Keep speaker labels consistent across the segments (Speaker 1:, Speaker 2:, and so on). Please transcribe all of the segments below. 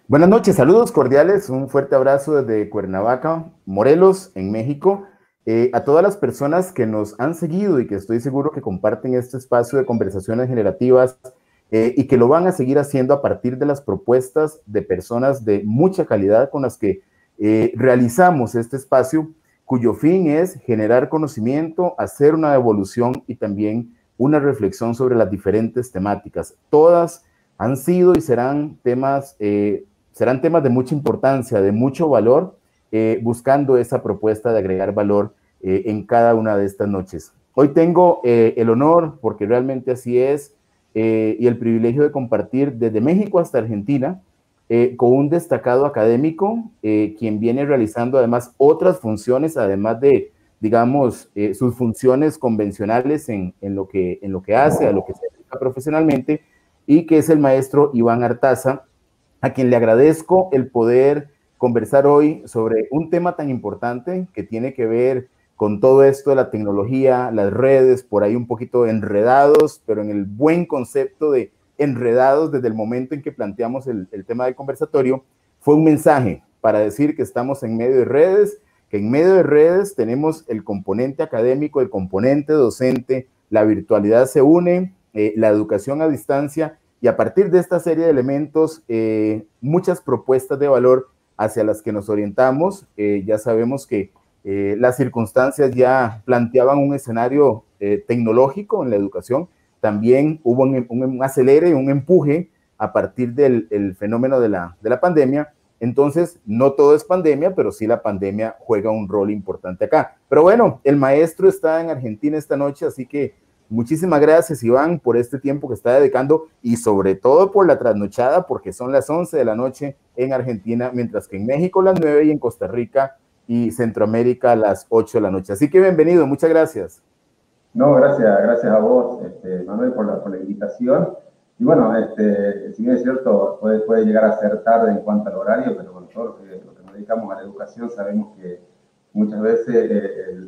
Speaker 1: Buenas noches, saludos cordiales, un fuerte abrazo desde Cuernavaca, Morelos, en México. A todas las personas que nos han seguido y que estoy seguro que comparten este espacio de conversaciones generativas y que lo van a seguir haciendo a partir de las propuestas de personas de mucha calidad con las que realizamos este espacio, cuyo fin es generar conocimiento, hacer una evolución y también una reflexión sobre las diferentes temáticas. Todas han sido y serán temas de mucha importancia, de mucho valor, buscando esa propuesta de agregar valor en cada una de estas noches. Hoy tengo el honor, porque realmente así es, y el privilegio de compartir desde México hasta Argentina con un destacado académico, quien viene realizando además otras funciones, además de, digamos, sus funciones convencionales en lo que hace, a lo que se dedica profesionalmente, y que es el maestro Iván Artaza, a quien le agradezco el poder conversar hoy sobre un tema tan importante que tiene que ver con todo esto de la tecnología, las redes, por ahí un poquito enredados, pero en el buen concepto de enredados desde el momento en que planteamos el tema del conversatorio. Fue un mensaje para decir que estamos en medio de redes, que en medio de redes tenemos el componente académico, el componente docente, la virtualidad se une, la educación a distancia, y a partir de esta serie de elementos, muchas propuestas de valor hacia las que nos orientamos. Ya sabemos que las circunstancias ya planteaban un escenario tecnológico en la educación. También hubo un acelere, un empuje a partir del fenómeno de la pandemia. Entonces, no todo es pandemia, pero sí la pandemia juega un rol importante acá. Pero bueno, el maestro está en Argentina esta noche, así que muchísimas gracias, Iván, por este tiempo que está dedicando y sobre todo por la trasnochada, porque son las 11 de la noche en Argentina, mientras que en México las 9 y en Costa Rica y Centroamérica a las 8 de la noche. Así que bienvenido, muchas gracias.
Speaker 2: No, gracias a vos, Manuel, por la invitación. Y bueno, si bien es cierto, puede llegar a ser tarde en cuanto al horario, pero bueno, todo lo que nos dedicamos a la educación sabemos que muchas veces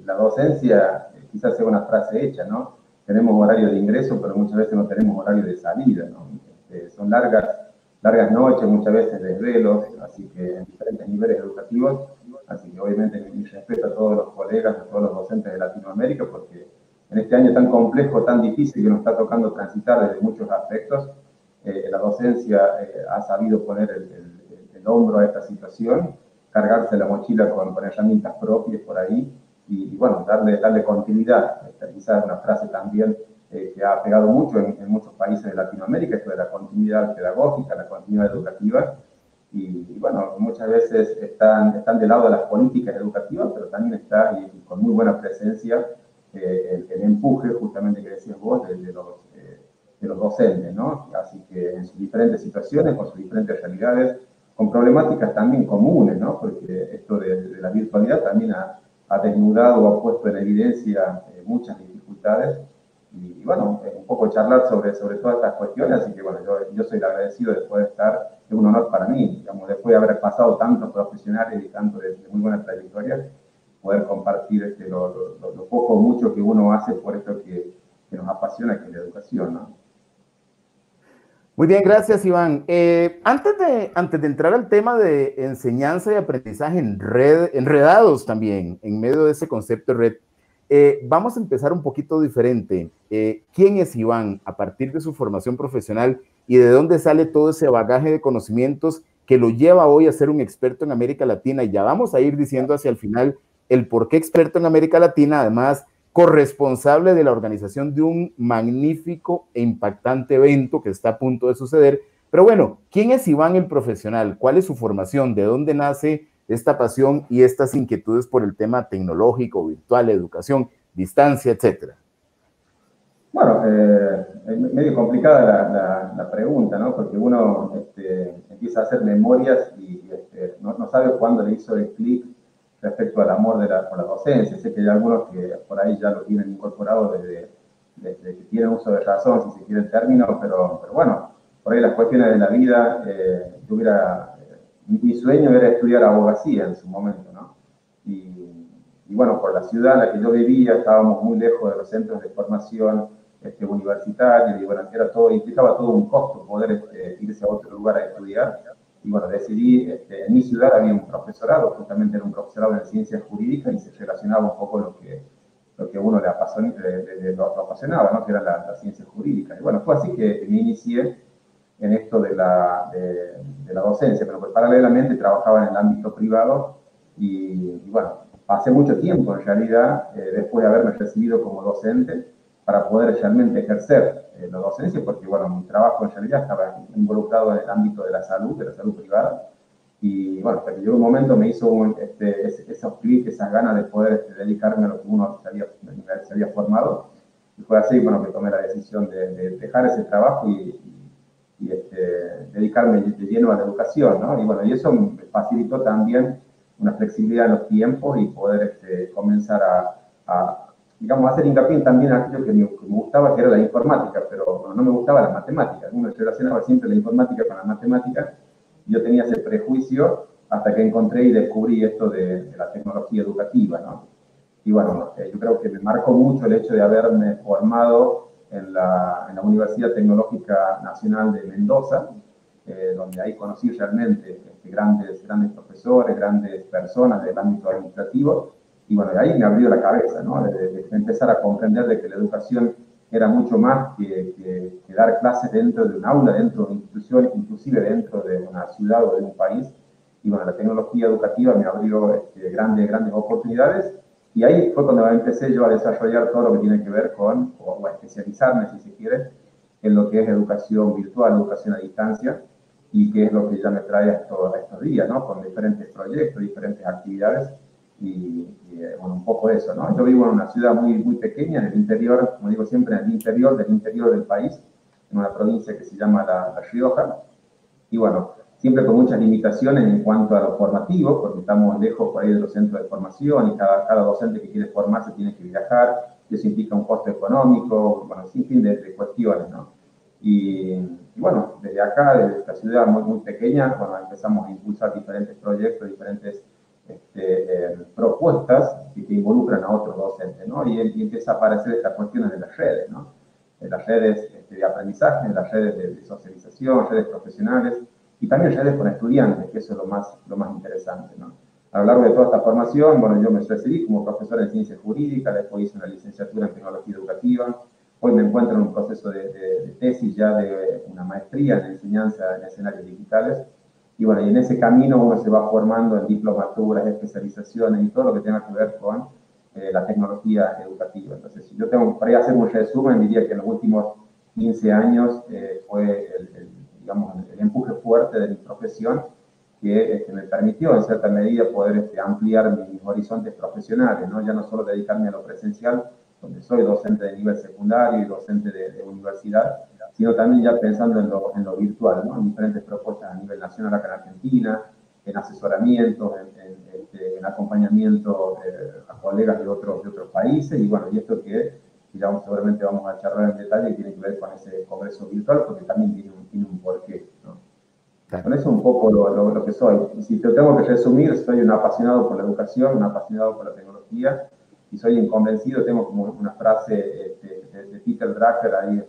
Speaker 2: la docencia quizás sea una frase hecha, ¿no? Tenemos horario de ingreso, pero muchas veces no tenemos horario de salida, ¿no? Son largas noches, muchas veces desvelos, así que en diferentes niveles educativos. Así que obviamente mi respeto a todos los colegas, a todos los docentes de Latinoamérica, porque en este año tan complejo, tan difícil que nos está tocando transitar desde muchos aspectos, la docencia ha sabido poner el hombro a esta situación, cargarse la mochila con herramientas propias por ahí y bueno, darle continuidad. Esta quizás es una frase también que ha pegado mucho en muchos países de Latinoamérica, esto de la continuidad pedagógica, la continuidad educativa. Y bueno, muchas veces están del lado de las políticas educativas, pero también está, y con muy buena presencia, el empuje justamente que decías vos de los docentes, ¿no? Así que en sus diferentes situaciones, con sus diferentes realidades, con problemáticas también comunes, ¿no? Porque esto de la virtualidad también ha desnudado o ha puesto en evidencia muchas dificultades y bueno, un poco charlar sobre todas estas cuestiones, así que bueno, yo soy el agradecido de poder estar, es un honor para mí, digamos, después de haber pasado tantos profesionales y tanto de muy buena trayectoria, poder compartir lo poco o mucho que uno hace por esto que nos apasiona, que es la educación, ¿no?
Speaker 1: Muy bien, gracias, Iván. Antes de entrar al tema de enseñanza y aprendizaje en red, enredados también, en medio de ese concepto de red, vamos a empezar un poquito diferente. ¿Quién es Iván a partir de su formación profesional y de dónde sale todo ese bagaje de conocimientos que lo lleva hoy a ser un experto en América Latina? Y ya vamos a ir diciendo hacia el final el por qué experto en América Latina, además corresponsable de la organización de un magnífico e impactante evento que está a punto de suceder. Pero bueno, ¿quién es Iván el profesional? ¿Cuál es su formación? ¿De dónde nace esta pasión y estas inquietudes por el tema tecnológico, virtual, educación, distancia, etcétera?
Speaker 2: Bueno, es medio complicada la pregunta, ¿no? Porque uno empieza a hacer memorias y no sabe cuándo le hizo el clic respecto al amor por la docencia. Sé que hay algunos que por ahí ya lo tienen incorporado desde que tienen uso de razón, si se quiere el término, pero bueno, por ahí las cuestiones de la vida, mi sueño era estudiar abogacía en su momento, ¿no? Y bueno, por la ciudad en la que yo vivía, estábamos muy lejos de los centros de formación universitario, y bueno, implicaba todo un costo poder irse a otro lugar a estudiar. y bueno, decidí, en mi ciudad había un profesorado, justamente era un profesorado en ciencias jurídicas y se relacionaba un poco lo que a uno le lo apasionaba, ¿no? Que era la ciencia jurídica. Y bueno, fue así que me inicié en esto de la docencia, pero pues paralelamente trabajaba en el ámbito privado y bueno, pasé mucho tiempo en realidad, después de haberme recibido como docente, para poder realmente ejercer la docencia, porque bueno, mi trabajo en realidad estaba involucrado en el ámbito de la salud privada, y bueno, hasta que llegó un momento me hizo esos clics, esas ganas de poder dedicarme a lo que uno se había formado, y fue así, bueno, que tomé la decisión de dejar ese trabajo y dedicarme de lleno a la educación, ¿no? Y bueno, y eso me facilitó también una flexibilidad en los tiempos y poder comenzar digamos, hacer hincapié también en aquello que me gustaba, que era la informática, pero bueno, no me gustaba la matemática. Uno relacionaba siempre la informática con la matemática. Yo tenía ese prejuicio hasta que encontré y descubrí esto de la tecnología educativa, ¿no? Y bueno, yo creo que me marcó mucho el hecho de haberme formado en la Universidad Tecnológica Nacional de Mendoza, donde ahí conocí realmente grandes profesores, grandes personas del ámbito administrativo, y bueno, de ahí me abrió la cabeza, ¿no? De empezar a comprender de que la educación era mucho más que dar clases dentro de un aula, dentro de una institución, inclusive dentro de una ciudad o de un país. Y bueno, la tecnología educativa me abrió grandes oportunidades, y ahí fue cuando empecé yo a desarrollar todo lo que tiene que ver con, o a especializarme, si se quiere, en lo que es educación virtual, educación a distancia, y que es lo que ya me trae a estos días, ¿no? Con diferentes proyectos, diferentes actividades, bueno, un poco eso, ¿no? Yo vivo en una ciudad muy pequeña, en el interior, como digo siempre, en el interior del país, en una provincia que se llama La Rioja, y bueno, siempre con muchas limitaciones en cuanto a lo formativo, porque estamos lejos por ahí de los centros de formación y cada docente que quiere formarse tiene que viajar, y eso implica un costo económico, bueno, sin fin de cuestiones, ¿no? Y bueno, desde acá, desde esta ciudad muy pequeña, bueno, empezamos a impulsar diferentes proyectos, diferentes propuestas que involucran a otros docentes, ¿no? Y empieza a aparecer estas cuestiones de las redes, ¿no? De las redes de aprendizaje, de las redes de socialización, redes profesionales, y también redes con estudiantes, que eso es lo más interesante, ¿no? A lo largo de toda esta formación, bueno, yo me recibí como profesor en ciencias jurídicas, después hice una licenciatura en tecnología educativa, hoy me encuentro en un proceso de tesis ya de una maestría en enseñanza en escenarios digitales, y bueno, y en ese camino uno se va formando en diplomaturas, especializaciones y todo lo que tenga que ver con la tecnología educativa. Entonces, si yo tengo para hacer un resumen, diría que en los últimos 15 años fue digamos, el empuje fuerte de mi profesión que me permitió en cierta medida poder ampliar mis horizontes profesionales, ¿no? Ya no solo dedicarme a lo presencial, donde soy docente de nivel secundario y docente de universidad, sino también ya pensando en lo virtual, ¿no? En diferentes propuestas a nivel nacional acá en Argentina, en asesoramiento, en acompañamiento a colegas de otros países, y bueno, y esto que ya seguramente vamos a charlar en detalle, y tiene que ver con ese congreso virtual, porque también tiene un porqué, ¿no? Claro. Con eso un poco lo que soy. Y si te tengo que resumir, soy un apasionado por la educación, un apasionado por la tecnología, y soy un convencido, tengo como una frase de Peter Drucker ahí,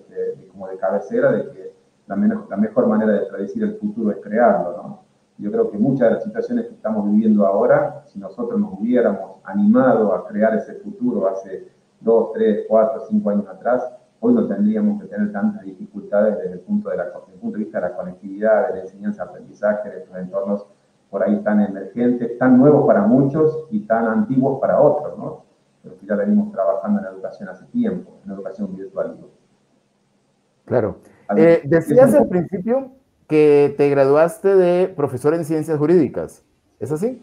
Speaker 2: como de cabecera, de que la mejor manera de predecir el futuro es crearlo, ¿no? Yo creo que muchas de las situaciones que estamos viviendo ahora, si nosotros nos hubiéramos animado a crear ese futuro hace 2, 3, 4, 5 años atrás, hoy no tendríamos que tener tantas dificultades desde el punto de vista de la conectividad, de la enseñanza-aprendizaje, de estos entornos por ahí tan emergentes, tan nuevos para muchos y tan antiguos para otros, ¿no? Pero que ya venimos trabajando en educación hace tiempo, en educación virtual.
Speaker 1: Claro. Decías al principio que te graduaste de profesor en ciencias jurídicas, ¿es así?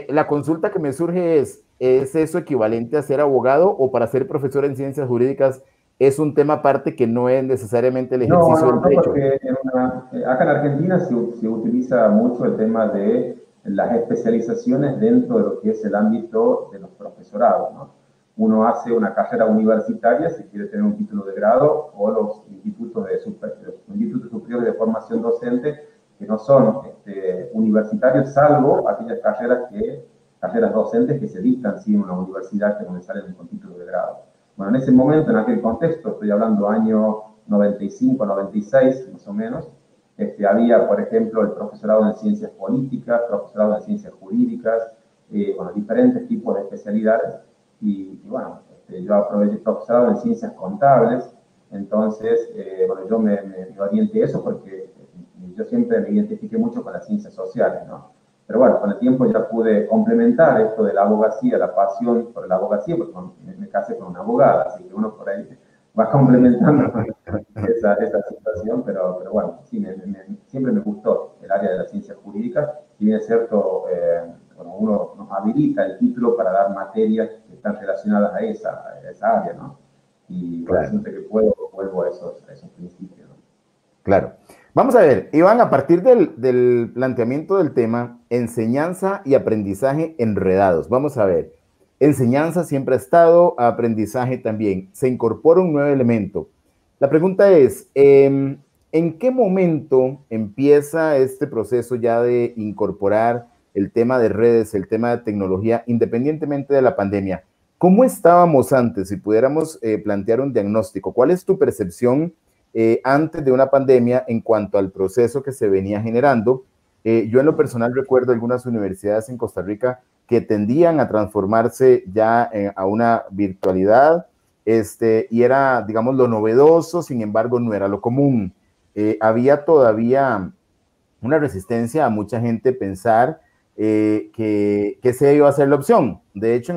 Speaker 1: La consulta que me surge ¿es eso equivalente a ser abogado, o para ser profesor en ciencias jurídicas es un tema aparte que no es necesariamente el ejercicio del derecho?
Speaker 2: Porque acá en Argentina se utiliza mucho el tema de las especializaciones dentro de lo que es el ámbito de los profesorados, ¿no? Uno hace una carrera universitaria si quiere tener un título de grado, o los institutos superiores de formación docente, que no son universitarios, salvo aquellas carreras docentes que se dictan sí, en una universidad, que donde salen con título de grado. Bueno, en ese momento, en aquel contexto, estoy hablando año 95, 96, más o menos, Había, por ejemplo, el profesorado en ciencias políticas, profesorado en ciencias jurídicas, bueno, diferentes tipos de especialidades. Y bueno, yo aproveché el profesorado en ciencias contables. Entonces, bueno, yo me orienté a eso porque yo siempre me identifiqué mucho con las ciencias sociales, ¿no? Pero bueno, con el tiempo ya pude complementar esto de la abogacía, la pasión por la abogacía, porque me casé con una abogada, así que uno por ahí va complementando esa situación, pero bueno, sí, siempre me gustó el área de la ciencia jurídica, si bien es cierto, bueno, uno nos habilita el título para dar materias que están relacionadas a esa área, ¿no? Y bueno,
Speaker 1: Claro.
Speaker 2: siempre que puedo, vuelvo a esos principios, ¿no?
Speaker 1: Claro. Vamos a ver, Iván, a partir del planteamiento del tema, enseñanza y aprendizaje enredados. Vamos a ver, enseñanza siempre ha estado, aprendizaje también. Se incorpora un nuevo elemento. La pregunta es, ¿en qué momento empieza este proceso ya de incorporar el tema de redes, el tema de tecnología, independientemente de la pandemia? ¿Cómo estábamos antes? Si pudiéramos plantear un diagnóstico, ¿cuál es tu percepción antes de una pandemia en cuanto al proceso que se venía generando? Yo en lo personal recuerdo algunas universidades en Costa Rica que tendían a transformarse ya a una virtualidad, y era, digamos, lo novedoso, sin embargo, no era lo común. Había todavía una resistencia a mucha gente pensar que se iba a ser la opción. De hecho,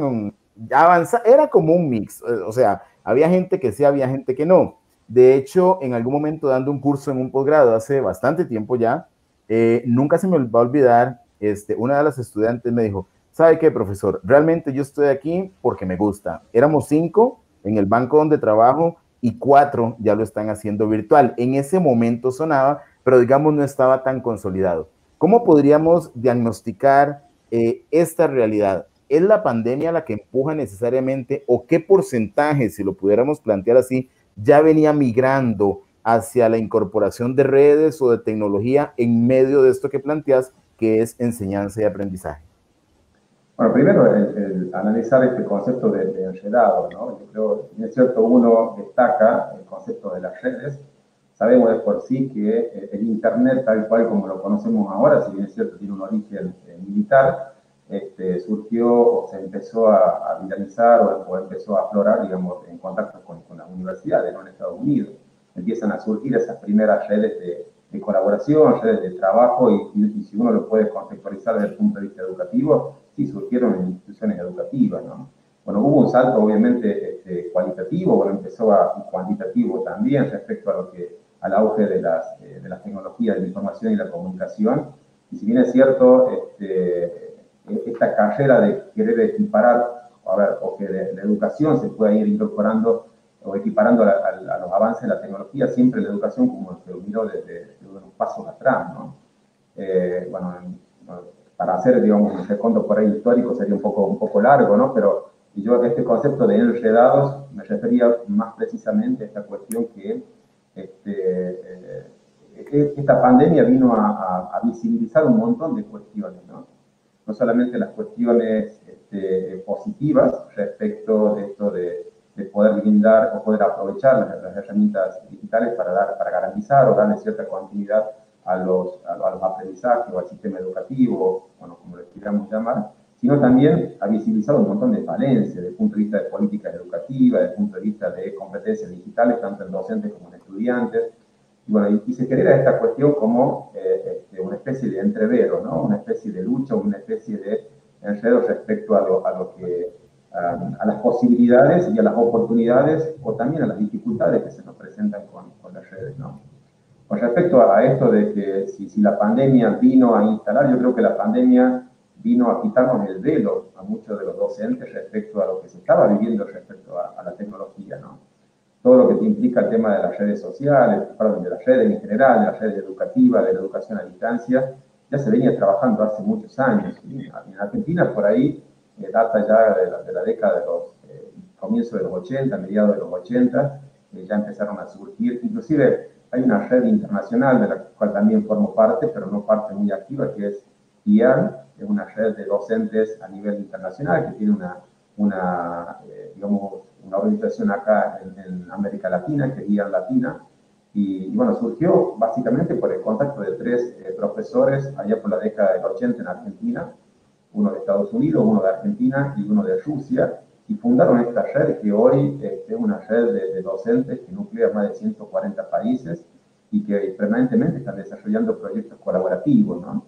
Speaker 1: era como un mix, o sea, había gente que sí, había gente que no. De hecho, en algún momento dando un curso en un posgrado hace bastante tiempo ya, nunca se me va a olvidar, una de las estudiantes me dijo, ¿sabe qué, profesor? Realmente yo estoy aquí porque me gusta. Éramos 5 en el banco donde trabajo y 4 ya lo están haciendo virtual. En ese momento sonaba, pero digamos no estaba tan consolidado. ¿Cómo podríamos diagnosticar esta realidad? ¿Es la pandemia la que empuja necesariamente o qué porcentaje, si lo pudiéramos plantear así, ya venía migrando hacia la incorporación de redes o de tecnología en medio de esto que planteas, que es enseñanza y aprendizaje?
Speaker 2: Bueno, primero el analizar este concepto de enredado, ¿no? Yo creo, es cierto, uno destaca el concepto de las redes. Sabemos de por sí que el Internet, tal cual como lo conocemos ahora, si bien es cierto, tiene un origen militar, surgió o se empezó a viralizar o empezó a aflorar, digamos, en contacto con las universidades, ¿no? En Estados Unidos. Empiezan a surgir esas primeras redes de colaboración, redes de trabajo, y si uno lo puede contextualizar desde el punto de vista educativo, sí surgieron en instituciones educativas, ¿no? Bueno, hubo un salto obviamente cualitativo, bueno, y cuantitativo también respecto al auge de las tecnologías de la información y la comunicación. Y si bien es cierto, esta carrera de querer equiparar, a ver, o que la educación se pueda ir incorporando o equiparando a los avances de la tecnología, siempre la educación como se miró desde unos pasos atrás, ¿no? Bueno, para hacer, digamos, un recuento por ahí histórico sería un poco largo, ¿no? Pero yo este concepto de enredados me refería más precisamente a esta cuestión que esta pandemia vino a visibilizar un montón de cuestiones, ¿no? No solamente las cuestiones positivas respecto de esto de poder brindar o poder aprovechar las herramientas digitales para garantizar o darle cierta continuidad a los aprendizajes o al sistema educativo, bueno, como lo queramos llamar, sino también ha visibilizado un montón de falencias desde el punto de vista de políticas educativas, desde el punto de vista de competencias digitales, tanto en docentes como en estudiantes. Y bueno, y se genera esta cuestión como una especie de entrevero, ¿no? Una especie de lucha, una especie de enredo respecto a las posibilidades y a las oportunidades o también a las dificultades que se nos presentan con las redes, ¿no? Con respecto a esto de que si la pandemia vino a instalar, yo creo que la pandemia vino a quitarnos el velo a muchos de los docentes respecto a lo que se estaba viviendo respecto a la tecnología, ¿no? Todo lo que implica el tema de las redes sociales, perdón, de las redes en general, de las redes educativas, de la educación a distancia, ya se venía trabajando hace muchos años. En Argentina, por ahí, data ya de la década de los comienzos de los 80, mediados de los 80, ya empezaron a surgir. Inclusive hay una red internacional de la cual también formo parte, pero no parte muy activa, que es IAN, es una red de docentes a nivel internacional que tiene digamos, una organización acá en América Latina, que es IAN Latina, Y bueno, surgió básicamente por el contacto de tres profesores allá por la década del 80 en Argentina, uno de Estados Unidos, uno de Argentina y uno de Rusia, y fundaron esta red que hoy es una red de docentes que nuclea más de 140 países y que permanentemente están desarrollando proyectos colaborativos, ¿no?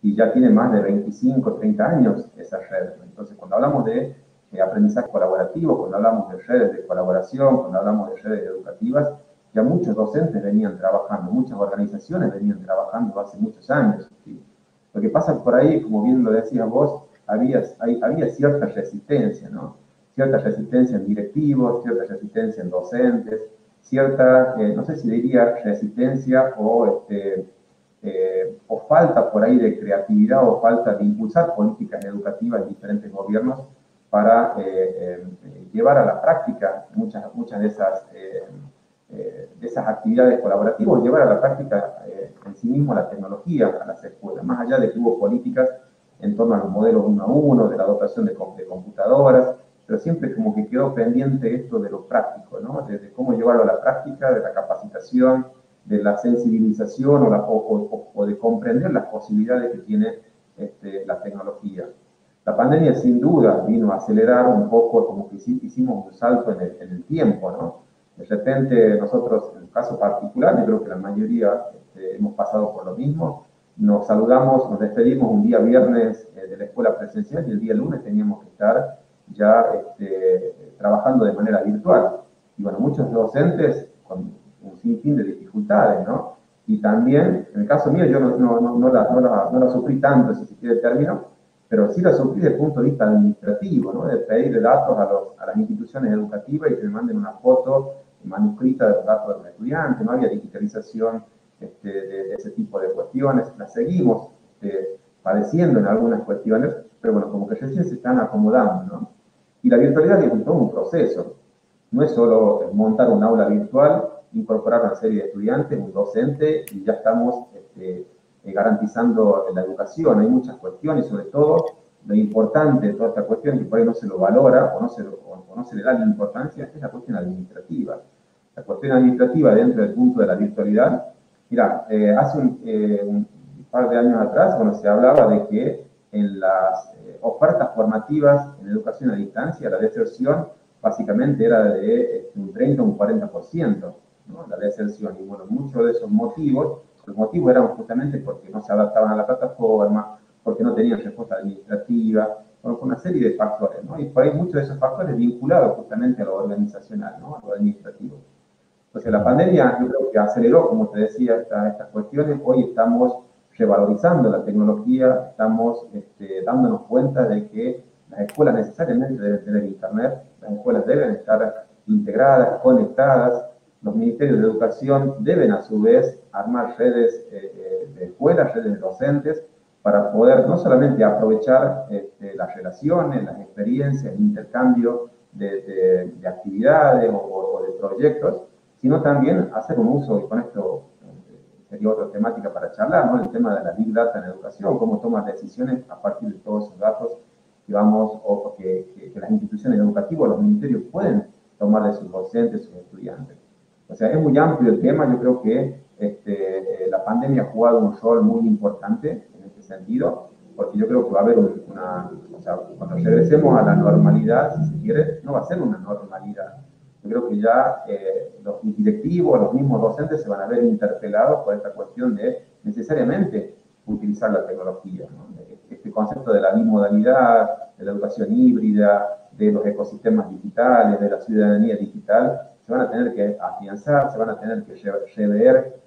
Speaker 2: Y ya tiene más de 25, 30 años esa red. Entonces, cuando hablamos de aprendizaje colaborativo, cuando hablamos de redes de colaboración, cuando hablamos de redes educativas, ya muchos docentes venían trabajando, muchas organizaciones venían trabajando hace muchos años. ¿Sí? Lo que pasa por ahí, como bien lo decías vos, había cierta resistencia, ¿no? Cierta resistencia en directivos, cierta resistencia en docentes, cierta, no sé si diría resistencia o falta por ahí de creatividad o falta de impulsar políticas educativas en diferentes gobiernos para llevar a la práctica muchas de esas actividades colaborativas, llevar a la práctica en sí mismo la tecnología a las escuelas, más allá de que hubo políticas en torno a los modelos 1 a 1, de la dotación de computadoras, pero siempre como que quedó pendiente esto de lo práctico, ¿no? De cómo llevarlo a la práctica, de la capacitación, de la sensibilización o de comprender las posibilidades que tiene la tecnología. La pandemia sin duda vino a acelerar un poco, como que hicimos un salto en el tiempo, ¿no? De repente nosotros, en el caso particular, yo creo que la mayoría hemos pasado por lo mismo, nos saludamos, nos despedimos un día viernes de la escuela presencial y el día lunes teníamos que estar ya trabajando de manera virtual. Y bueno, muchos docentes con un sinfín de dificultades, ¿no? Y también, en el caso mío, yo no la sufrí tanto, si se quiere el término, pero sí la sufrí desde el punto de vista administrativo, ¿no? De pedir datos a las instituciones educativas y que me manden una foto manuscrita de los datos de los estudiantes, no había digitalización de ese tipo de cuestiones, las seguimos padeciendo en algunas cuestiones, pero bueno, como que recién se están acomodando, ¿no? Y la virtualidad es todo un proceso, no es solo montar un aula virtual, incorporar una serie de estudiantes, un docente, y ya estamos garantizando la educación. Hay muchas cuestiones, sobre todo lo importante de toda esta cuestión, que por ahí no se lo valora o no se le da la importancia, es la cuestión administrativa. La cuestión administrativa dentro del punto de la virtualidad. Mira, hace un par de años atrás, bueno, se hablaba de que en las ofertas formativas en educación a distancia, la deserción básicamente era de un 30 o un 40%, ¿no? La deserción. Y bueno, muchos de esos motivos, los motivos eran justamente porque no se adaptaban a la plataforma, porque no tenían respuesta administrativa, bueno, con una serie de factores, ¿no? Y por ahí muchos de esos factores vinculados justamente a lo organizacional, ¿no? A lo administrativo. Entonces la pandemia yo creo que aceleró, como te decía, estas cuestiones. Hoy estamos revalorizando la tecnología, estamos dándonos cuenta de que las escuelas necesariamente deben tener internet, las escuelas deben estar integradas, conectadas, los ministerios de educación deben a su vez armar redes de escuelas, redes de docentes, para poder no solamente aprovechar las relaciones, las experiencias, el intercambio de actividades o de proyectos, sino también hacer un uso, y con esto sería otra temática para charlar, ¿no? El tema de la Big Data en educación, cómo tomas decisiones a partir de todos esos datos que vamos, o que las instituciones educativas, los ministerios pueden tomar de sus docentes, sus estudiantes. O sea, es muy amplio el tema. Yo creo que la pandemia ha jugado un rol muy importante en este sentido, porque yo creo que va a haber o sea, cuando regresemos a la normalidad, si se quiere, no va a ser una normalidad. Yo creo que ya los directivos, los mismos docentes se van a ver interpelados por esta cuestión de necesariamente utilizar la tecnología, ¿no? Este concepto de la bimodalidad, de la educación híbrida, de los ecosistemas digitales, de la ciudadanía digital, se van a tener que afianzar, se van a tener que rever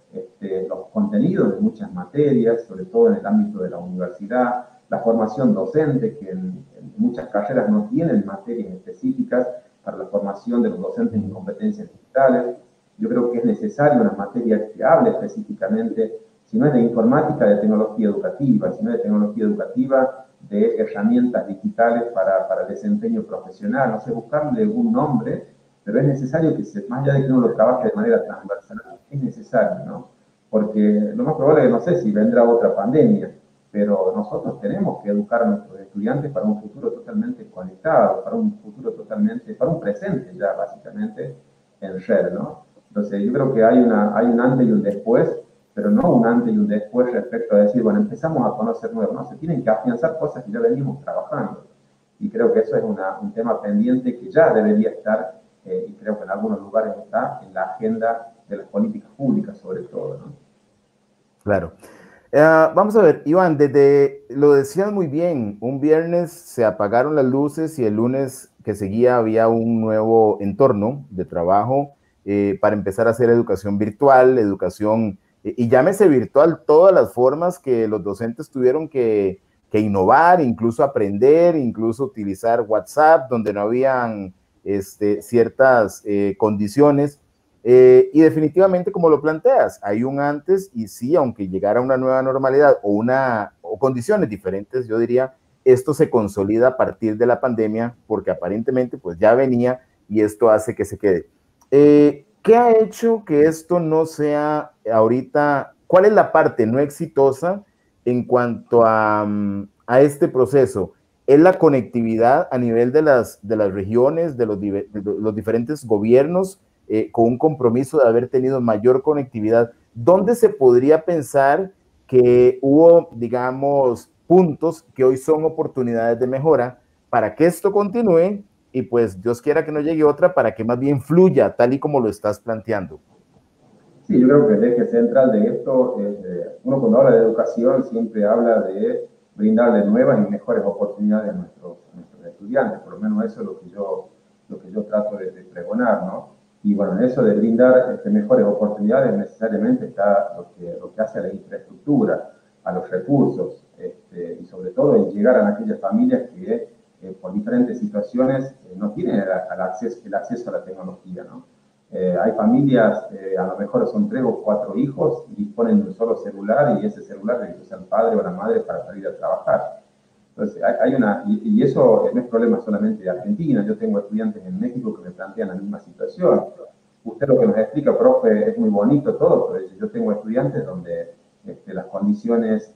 Speaker 2: los contenidos de muchas materias, sobre todo en el ámbito de la universidad, la formación docente, que en muchas carreras no tienen materias específicas para la formación de los docentes en competencias digitales. Yo creo que es necesaria una materia que hable específicamente, si no es de informática, de tecnología educativa, si no es de tecnología educativa, de herramientas digitales para el desempeño profesional. No sé, buscarle un nombre, pero es necesario que, más allá de que uno lo trabaje de manera transversal, es necesario, ¿no? Porque lo más probable es que no sé si vendrá otra pandemia, pero nosotros tenemos que educar a nuestros estudiantes para un futuro totalmente conectado, para un futuro totalmente, para un presente ya básicamente en red, ¿no? Entonces, yo creo que hay un antes y un después, pero no un antes y un después respecto a decir, bueno, empezamos a conocer nuevos, ¿no? Se tienen que afianzar cosas que ya venimos trabajando. Y creo que eso es un tema pendiente que ya debería estar, y creo que en algunos lugares está, en la agenda de las políticas públicas, sobre todo, ¿no?
Speaker 1: Claro. Vamos a ver, Iván, lo decías muy bien, un viernes se apagaron las luces y el lunes que seguía había un nuevo entorno de trabajo para empezar a hacer educación virtual, y llámese virtual, todas las formas que los docentes tuvieron que innovar, incluso aprender, incluso utilizar WhatsApp, donde no habían ciertas condiciones. Y definitivamente, como lo planteas, hay un antes y sí, aunque llegara una nueva normalidad o condiciones diferentes, yo diría, esto se consolida a partir de la pandemia porque aparentemente pues ya venía y esto hace que se quede. ¿Qué ha hecho que esto no sea ahorita? ¿Cuál es la parte no exitosa en cuanto a este proceso? ¿Es la conectividad a nivel de las regiones, de los diferentes gobiernos? Con un compromiso de haber tenido mayor conectividad, ¿dónde se podría pensar que hubo, digamos, puntos que hoy son oportunidades de mejora para que esto continúe y pues Dios quiera que no llegue otra para que más bien fluya tal y como lo estás planteando?
Speaker 2: Sí, yo creo que el eje central de esto es, uno cuando habla de educación siempre habla de brindarle nuevas y mejores oportunidades a nuestros estudiantes, por lo menos eso es lo que yo trato de pregonar, ¿no? Y bueno, en eso de brindar mejores oportunidades necesariamente está lo que hace a la infraestructura, a los recursos, y sobre todo en llegar a aquellas familias que por diferentes situaciones no tienen el acceso a la tecnología, ¿no? Hay familias, a lo mejor son 3 o 4 hijos, y disponen de un solo celular y ese celular le usa el padre o la madre para salir a trabajar. Entonces, y eso no es problema solamente de Argentina. Yo tengo estudiantes en México que me plantean la misma situación. Usted lo que nos explica, profe, es muy bonito todo, pero yo tengo estudiantes donde las condiciones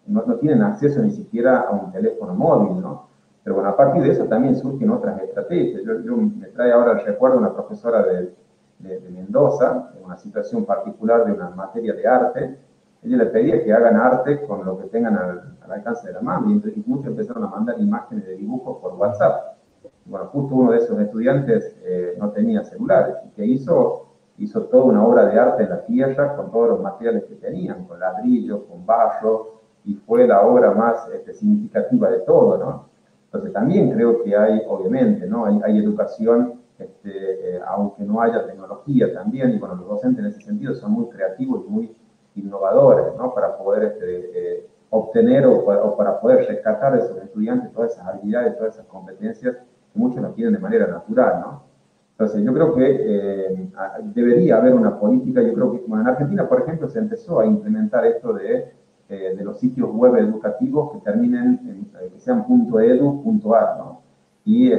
Speaker 2: no tienen acceso ni siquiera a un teléfono móvil, ¿no? Pero bueno, a partir de eso también surgen otras estrategias. Yo me trae ahora el recuerdo una profesora de Mendoza, en una situación particular de una materia de arte. Ella le pedía que hagan arte con lo que tengan al alcance de la mano, y entonces muchos empezaron a mandar imágenes de dibujos por WhatsApp. Bueno, justo uno de esos estudiantes no tenía celulares, y que hizo toda una obra de arte en la tierra con todos los materiales que tenían, con ladrillo, con barro, y fue la obra más significativa de todo, ¿no? Entonces también creo que hay, obviamente, ¿no? Hay educación, aunque no haya tecnología también, y bueno, los docentes en ese sentido son muy creativos y muy innovadores, ¿no? Para poder obtener o para poder rescatar a esos estudiantes todas esas habilidades, todas esas competencias que muchos no tienen de manera natural, ¿no? Entonces, yo creo que debería haber una política. Yo creo que, como en Argentina, por ejemplo, se empezó a implementar esto de los sitios web educativos que terminen, que sean .edu.ar, ¿no? Y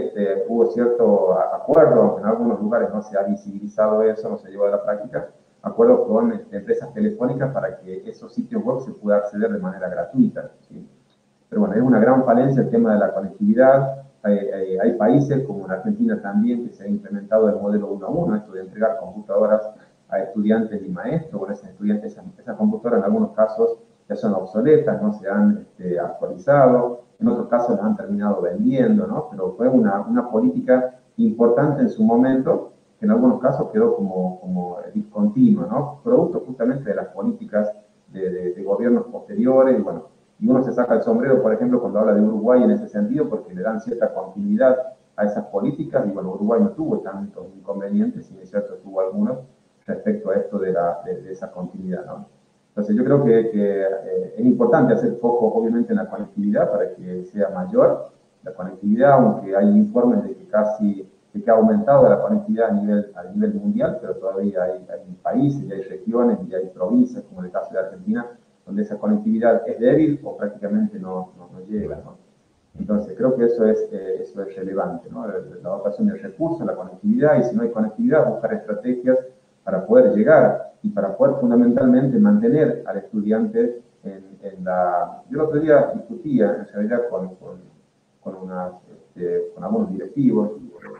Speaker 2: hubo cierto acuerdo, aunque en algunos lugares no se ha visibilizado eso, no se llevó a la práctica, acuerdos con empresas telefónicas para que esos sitios web se pueda acceder de manera gratuita, ¿sí? Pero bueno, es una gran falencia el tema de la conectividad. Hay países como en Argentina también que se ha implementado el modelo 1 a 1, esto de entregar computadoras a estudiantes y maestros. Bueno, esas computadoras en algunos casos ya son obsoletas, no se han actualizado, en otros casos las han terminado vendiendo, ¿no? Pero fue una política importante en su momento, que en algunos casos quedó como discontinua, ¿no? Producto justamente de las políticas de gobiernos posteriores. Y bueno, y uno se saca el sombrero, por ejemplo, cuando habla de Uruguay en ese sentido, porque le dan cierta continuidad a esas políticas. Y bueno, Uruguay no tuvo tantos inconvenientes, y es cierto, tuvo algunos respecto a esto de esa continuidad, ¿no? Entonces yo creo que es importante hacer foco, obviamente, en la conectividad para que sea mayor la conectividad, aunque hay informes de que ha aumentado la conectividad a nivel mundial, pero todavía hay países, y hay regiones, y hay provincias, como en el caso de Argentina, donde esa conectividad es débil o prácticamente no llega, ¿no? Entonces, creo que eso es relevante, ¿no? La dotación de recursos, la conectividad, y si no hay conectividad, buscar estrategias para poder llegar y para poder fundamentalmente mantener al estudiante en la... Yo el otro día discutía, en realidad, con algunos directivos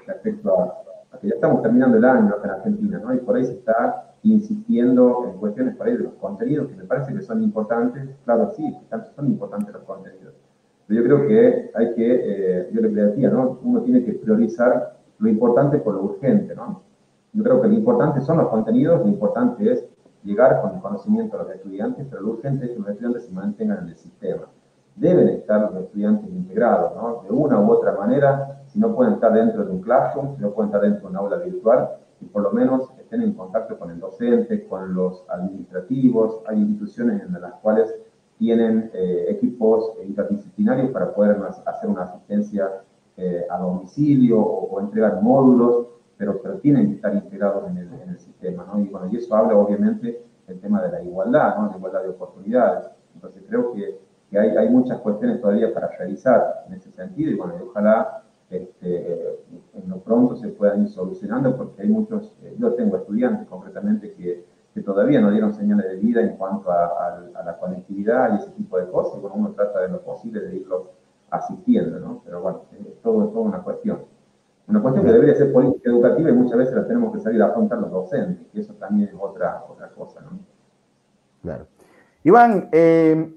Speaker 2: respecto que ya estamos terminando el año acá en Argentina, ¿no? Y por ahí se está insistiendo en cuestiones por ahí de los contenidos, que me parece que son importantes. Claro, sí, son importantes los contenidos. Pero yo creo que hay que, yo le decía, ¿no? Uno tiene que priorizar lo importante por lo urgente, ¿no? Yo creo que lo importante son los contenidos, lo importante es llegar con el conocimiento a los estudiantes, pero lo urgente es que los estudiantes se mantengan en el sistema. Deben estar los estudiantes integrados, ¿no? De una u otra manera, si no pueden estar dentro de un classroom, si no pueden estar dentro de un aula virtual, y por lo menos estén en contacto con el docente, con los administrativos. Hay instituciones en las cuales tienen equipos interdisciplinarios para poder hacer una asistencia a domicilio o entregar módulos, pero tienen que estar integrados en el sistema, ¿no? Y bueno, y eso habla obviamente del tema de la igualdad, ¿no? La igualdad de oportunidades. Entonces creo que hay muchas cuestiones todavía para realizar en ese sentido, y bueno, ojalá en lo pronto se puedan ir solucionando, porque hay muchos, yo tengo estudiantes concretamente que todavía no dieron señales de vida en cuanto a la conectividad y ese tipo de cosas, y bueno, uno trata de lo posible de irlos asistiendo, ¿no? Pero bueno, es toda una cuestión. Una cuestión que debería ser política educativa y muchas veces la tenemos que salir a afrontar los docentes, que eso también es otra cosa, ¿no?
Speaker 1: Claro. Iván,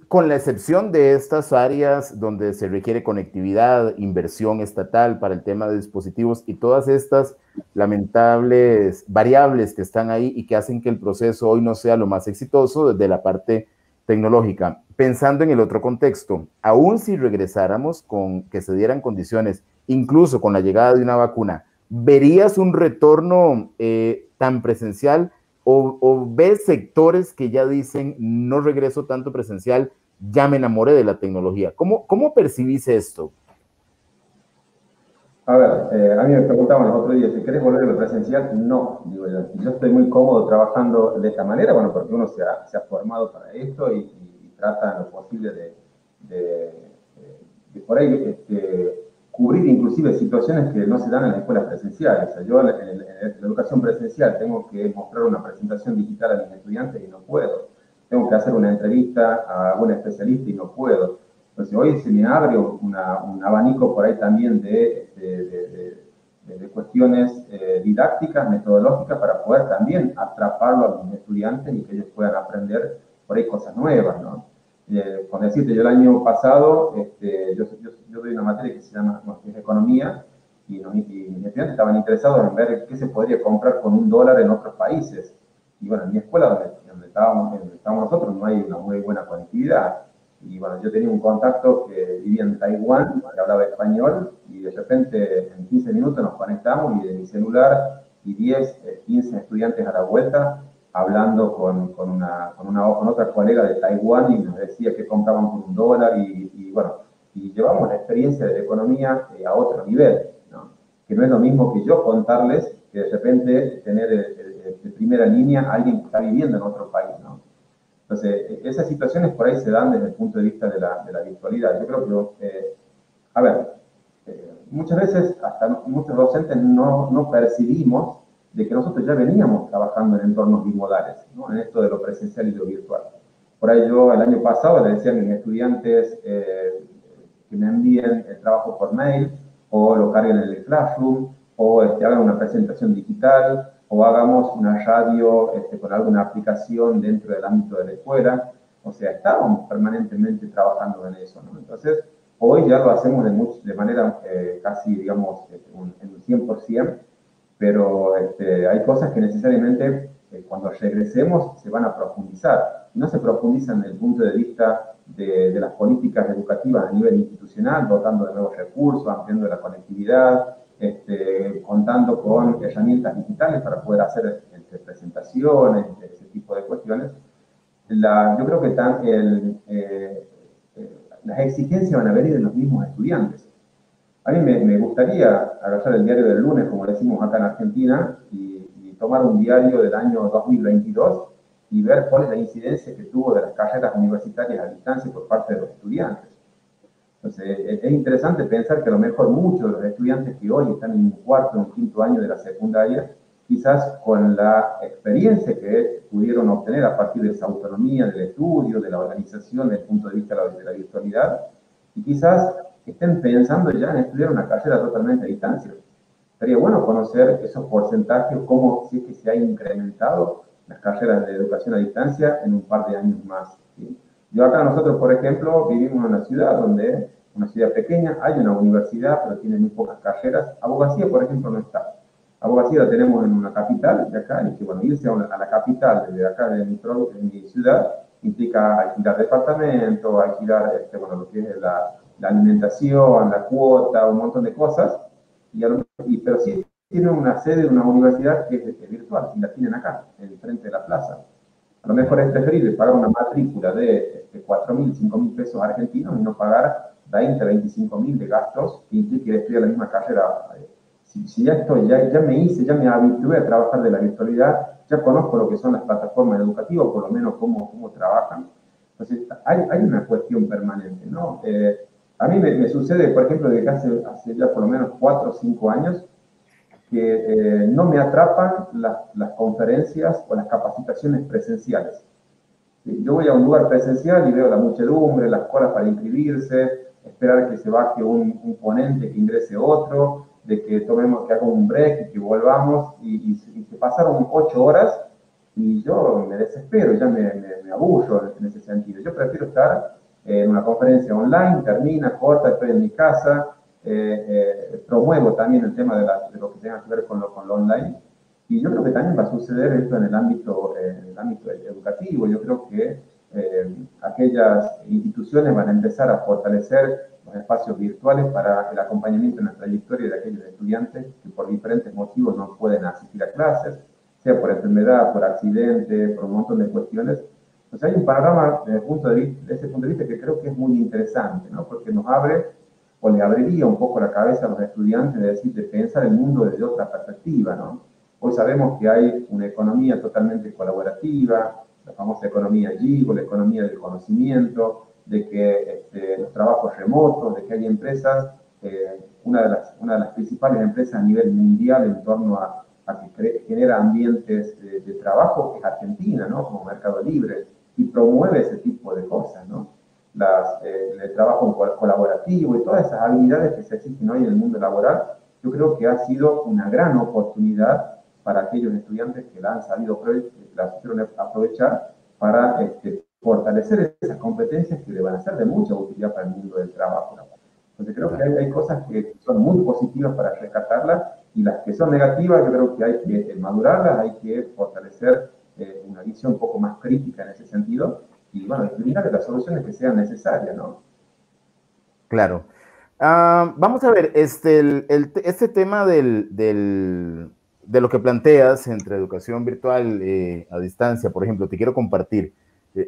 Speaker 1: con la excepción de estas áreas donde se requiere conectividad, inversión estatal para el tema de dispositivos y todas estas lamentables variables que están ahí y que hacen que el proceso hoy no sea lo más exitoso desde la parte tecnológica, pensando en el otro contexto, aún si regresáramos con que se dieran condiciones, incluso con la llegada de una vacuna, ¿verías un retorno tan presencial? O ves sectores que ya dicen, no regreso tanto presencial, ya me enamoré de la tecnología? ¿Cómo percibís esto?
Speaker 2: A ver, a mí me preguntaban los otros días, ¿si querés volver a lo presencial? No, digo yo. Yo estoy muy cómodo trabajando de esta manera, bueno, porque uno se ha formado para esto y trata en lo posible de por ahí cubrir inclusive situaciones que no se dan en las escuelas presenciales. O sea, yo en la educación presencial tengo que mostrar una presentación digital a mis estudiantes y no puedo. Tengo que hacer una entrevista a algún especialista y no puedo. Entonces hoy se me abre un abanico por ahí también de cuestiones didácticas, metodológicas, para poder también atraparlo a los estudiantes y que ellos puedan aprender por ahí cosas nuevas, ¿no? Con decirte, yo el año pasado, yo doy una materia que se llama economía, y mis estudiantes estaban interesados en ver qué se podría comprar con $1 en otros países. Y bueno, en mi escuela, donde estábamos nosotros, no hay una muy buena conectividad. Y bueno, yo tenía un contacto que vivía en Taiwán, que hablaba español, y de repente en 15 minutos nos conectamos y de mi celular y 10, 15 estudiantes a la vuelta, hablando con otra colega de Taiwán, y nos decía que compraban por $1 y bueno, y llevamos la experiencia de la economía a otro nivel, ¿no? Que no es lo mismo que yo contarles que de repente tener de primera línea a alguien que está viviendo en otro país, ¿no? Entonces, esas situaciones por ahí se dan desde el punto de vista de la virtualidad. Yo creo que, a ver, muchas veces hasta muchos docentes no percibimos de que nosotros ya veníamos trabajando en entornos bimodales, ¿no? En esto de lo presencial y lo virtual. Por ahí yo el año pasado le decía a mis estudiantes que me envíen el trabajo por mail, o lo carguen en el Classroom, o hagan una presentación digital, o hagamos una radio con alguna aplicación dentro del ámbito de la escuela. O sea, estábamos permanentemente trabajando en eso, ¿no? Entonces, hoy ya lo hacemos de manera casi, digamos, en un 100%, pero hay cosas que necesariamente cuando regresemos se van a profundizar. No se profundizan desde el punto de vista de las políticas educativas a nivel institucional, dotando de nuevos recursos, ampliando la conectividad, contando con herramientas digitales para poder hacer presentaciones, ese tipo de cuestiones. Yo creo que las exigencias van a venir de los mismos estudiantes. A mí me gustaría agarrar el diario del lunes, como decimos acá en Argentina, y tomar un diario del año 2022 y ver cuál es la incidencia que tuvo de las carreras universitarias a distancia por parte de los estudiantes. Entonces, es interesante pensar que a lo mejor muchos de los estudiantes que hoy están en un cuarto o un quinto año de la secundaria, quizás con la experiencia que pudieron obtener a partir de esa autonomía del estudio, de la organización, desde el punto de vista de la virtualidad, y quizás estén pensando ya en estudiar una carrera totalmente a distancia. estaría bueno conocer esos porcentajes, cómo si es que se ha incrementado las carreras de educación a distancia en un par de años más. ¿Sí? Yo acá nosotros, por ejemplo, vivimos en una ciudad donde, una ciudad pequeña, hay una universidad, pero tiene muy pocas carreras. Abogacía, por ejemplo, no está. Abogacía la tenemos en una capital de acá, y que bueno, irse a la capital desde acá de mi ciudad implica alquilar departamento, alquilar bueno, lo que es la alimentación, la cuota, un montón de cosas, pero sí tienen una sede de una universidad que es virtual, y la tienen acá, en frente de la plaza. A lo mejor es preferible pagar una matrícula de 4.000, 5.000 pesos argentinos y no pagar 20, 25.000 de gastos que implique estudiar la misma carrera. Si ya estoy, ya me habitué a trabajar de la virtualidad, ya conozco lo que son las plataformas educativas, por lo menos cómo trabajan. Entonces, hay una cuestión permanente, ¿no? A mí me sucede, por ejemplo, de que hace ya por lo menos 4 o 5 años que no me atrapan las conferencias o las capacitaciones presenciales. Yo voy a un lugar presencial y veo la muchedumbre, las colas para inscribirse, esperar que se baje un ponente, que ingrese otro, de que que haga un break y que volvamos, y se pasaron 8 horas y yo me desespero, ya me aburro en ese sentido. Yo prefiero estar en una conferencia online, termina, corta, estoy en mi casa, promuevo también el tema de lo que tenga que ver con lo online. Y yo creo que también va a suceder esto en el ámbito educativo. Yo creo que aquellas instituciones van a empezar a fortalecer los espacios virtuales para el acompañamiento en la trayectoria de aquellos estudiantes que por diferentes motivos no pueden asistir a clases, sea por enfermedad, por accidente, por un montón de cuestiones. Pues hay un panorama desde ese punto de vista que creo que es muy interesante, ¿no? Porque nos abre o le abriría un poco la cabeza a los estudiantes de pensar el mundo desde otra perspectiva, ¿no? Hoy sabemos que hay una economía totalmente colaborativa, la famosa economía gig, la economía del conocimiento, de que los trabajos remotos, de que hay empresas, una de las principales empresas a nivel mundial en torno a que genera ambientes de trabajo es Argentina, ¿no? Como Mercado Libre, y promueve ese tipo de cosas, ¿no? El trabajo colaborativo y todas esas habilidades que se existen hoy en el mundo laboral, yo creo que ha sido una gran oportunidad para aquellos estudiantes que la han sabido aprovechar para fortalecer esas competencias que le van a ser de mucha utilidad para el mundo del trabajo. Entonces creo que hay cosas que son muy positivas para rescatarlas, y las que son negativas yo creo que hay que madurarlas, hay que fortalecer una visión un poco más crítica en ese sentido, y bueno, brindar las soluciones que sean necesarias, ¿no?
Speaker 1: Claro. Vamos a ver, este tema de lo que planteas entre educación virtual a distancia, por ejemplo, te quiero compartir.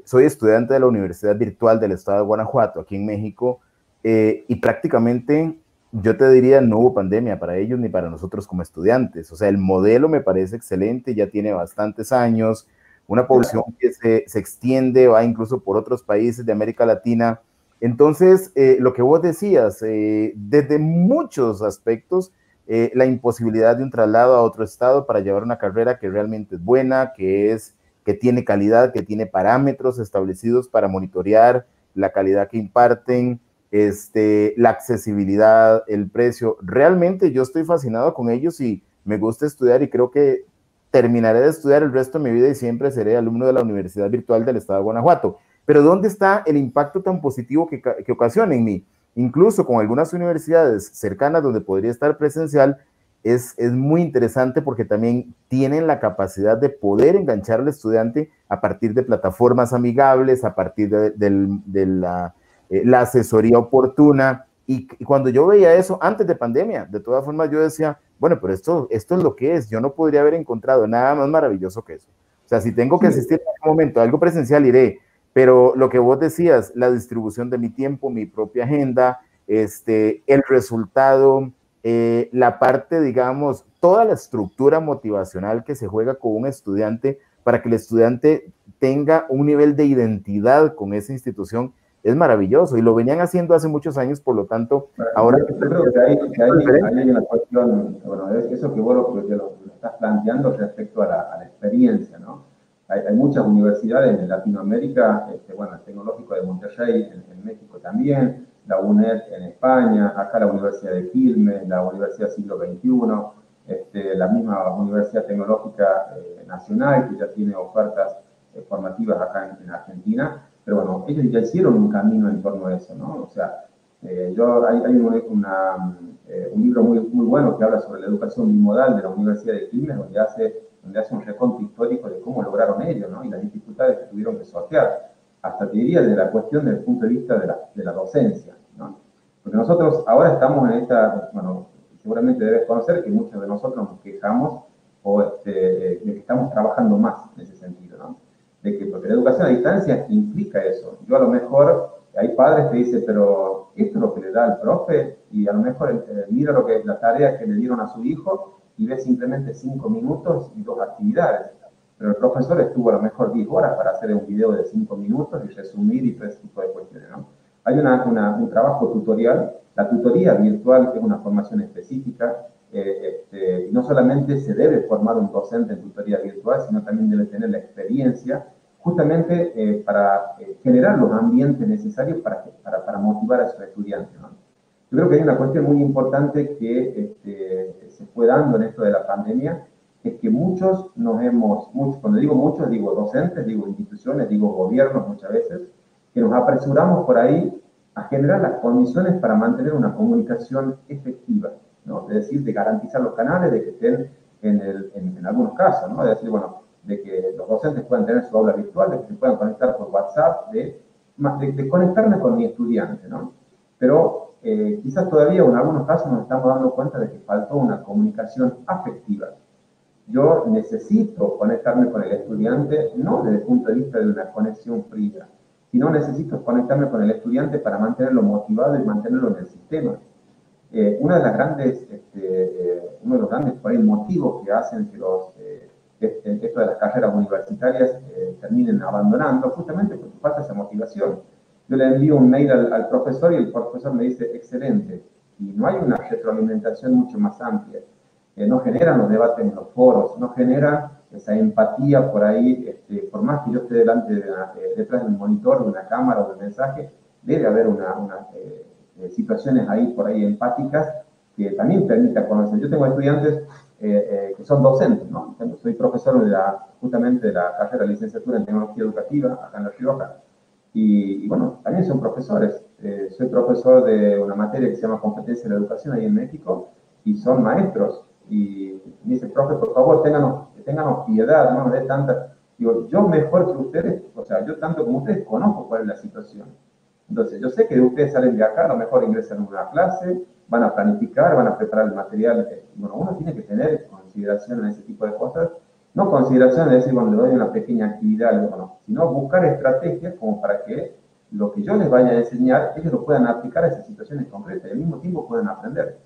Speaker 1: Soy estudiante de la Universidad Virtual del Estado de Guanajuato, aquí en México, y prácticamente yo te diría no hubo pandemia para ellos ni para nosotros como estudiantes. O sea, el modelo me parece excelente, ya tiene bastantes años, una población que se extiende, va incluso por otros países de América Latina. Entonces, lo que vos decías, desde muchos aspectos, la imposibilidad de un traslado a otro estado para llevar una carrera que realmente es buena, que tiene calidad, que tiene parámetros establecidos para monitorear la calidad que imparten, la accesibilidad, el precio. Realmente yo estoy fascinado con ellos y me gusta estudiar, y creo que terminaré de estudiar el resto de mi vida y siempre seré alumno de la Universidad Virtual del Estado de Guanajuato. Pero ¿dónde está el impacto tan positivo que ocasiona en mí? Incluso con algunas universidades cercanas donde podría estar presencial, es muy interesante porque también tienen la capacidad de poder enganchar al estudiante a partir de plataformas amigables, a partir de la asesoría oportuna. Y cuando yo veía eso antes de pandemia, de todas formas yo decía, bueno, pero esto es lo que es. Yo no podría haber encontrado nada más maravilloso que eso. O sea, si tengo que asistir en algún momento a algo presencial, iré. Pero lo que vos decías, la distribución de mi tiempo, mi propia agenda, el resultado, la parte, digamos, toda la estructura motivacional que se juega con un estudiante para que el estudiante tenga un nivel de identidad con esa institución, es maravilloso, y lo venían haciendo hace muchos años, por lo tanto, ahora...
Speaker 2: Yo creo que hay una cuestión, bueno, eso que vos lo estás planteando respecto a la experiencia, ¿no? Hay muchas universidades en Latinoamérica, bueno, el Tecnológico de Monterrey en México también, la UNED en España, acá la Universidad de Quilmes, la Universidad Siglo XXI, la misma Universidad Tecnológica Nacional, que ya tiene ofertas formativas acá en Argentina, pero bueno, ellos ya hicieron un camino en torno a eso, ¿no? O sea, hay un libro muy bueno que habla sobre la educación bimodal de la Universidad de Quilmes, donde hace un reconto histórico de cómo lograron ello, ¿no? Y las dificultades que tuvieron que sortear, hasta te diría desde la cuestión desde el punto de vista de la docencia, ¿no? Porque nosotros ahora estamos en bueno, seguramente debes conocer que muchos de nosotros nos quejamos de que estamos trabajando más en ese sentido, ¿no? Porque la educación a distancia implica eso. Yo a lo mejor, hay padres que dicen, pero esto es lo que le da al profe, y a lo mejor mira la tarea que le dieron a su hijo y ve simplemente 5 minutos y 2 actividades. Pero el profesor estuvo a lo mejor 10 horas para hacer un video de 5 minutos y resumir y todo ese tipo de cuestiones, ¿no? Hay un trabajo tutorial. La tutoría virtual es una formación específica, y no solamente se debe formar un docente en tutoría virtual, sino también debe tener la experiencia justamente para generar los ambientes necesarios para motivar a sus estudiantes, ¿no? Yo creo que hay una cuestión muy importante que se fue dando en esto de la pandemia, es que muchos, cuando digo muchos, digo docentes, digo instituciones, digo gobiernos muchas veces, que nos apresuramos por ahí a generar las condiciones para mantener una comunicación efectiva, ¿no? Es decir, de garantizar los canales, de que estén en algunos casos, ¿no? Es decir, bueno, de que los docentes puedan tener su aula virtual, de que se puedan conectar por WhatsApp, de conectarme con mi estudiante, ¿no? Pero quizás todavía en algunos casos nos estamos dando cuenta de que faltó una comunicación afectiva. Yo necesito conectarme con el estudiante, no desde el punto de vista de una conexión fría, sino necesito conectarme con el estudiante para mantenerlo motivado y mantenerlo en el sistema. Uno de los grandes por ahí, motivos que hacen que esto de las carreras universitarias terminen abandonando, justamente porque falta esa motivación. Yo le envío un mail al profesor y el profesor me dice, excelente, y no hay una retroalimentación mucho más amplia. No generan los debates en los foros, no generan esa empatía por ahí, por más que yo esté detrás del monitor, de una cámara o del mensaje, debe haber situaciones ahí por ahí empáticas que también permitan conocer. Yo tengo estudiantes que son docentes, ¿no? Soy profesor justamente de la carrera de licenciatura en tecnología educativa acá en La Rioja, y bueno, también son profesores. Soy profesor de una materia que se llama competencia de la educación ahí en México, y son maestros. Y me dice, profe, por favor, ténganos piedad, no nos dé tanta. Digo, yo mejor que ustedes, o sea, yo tanto como ustedes conozco cuál es la situación. Entonces, yo sé que ustedes salen de acá, a lo mejor ingresan a una clase, van a planificar, van a preparar el material. Bueno, uno tiene que tener consideración en ese tipo de cosas. No consideración de decir, bueno, le doy una pequeña actividad, bueno, sino buscar estrategias como para que lo que yo les vaya a enseñar, ellos lo puedan aplicar a esas situaciones concretas y al mismo tiempo puedan aprender.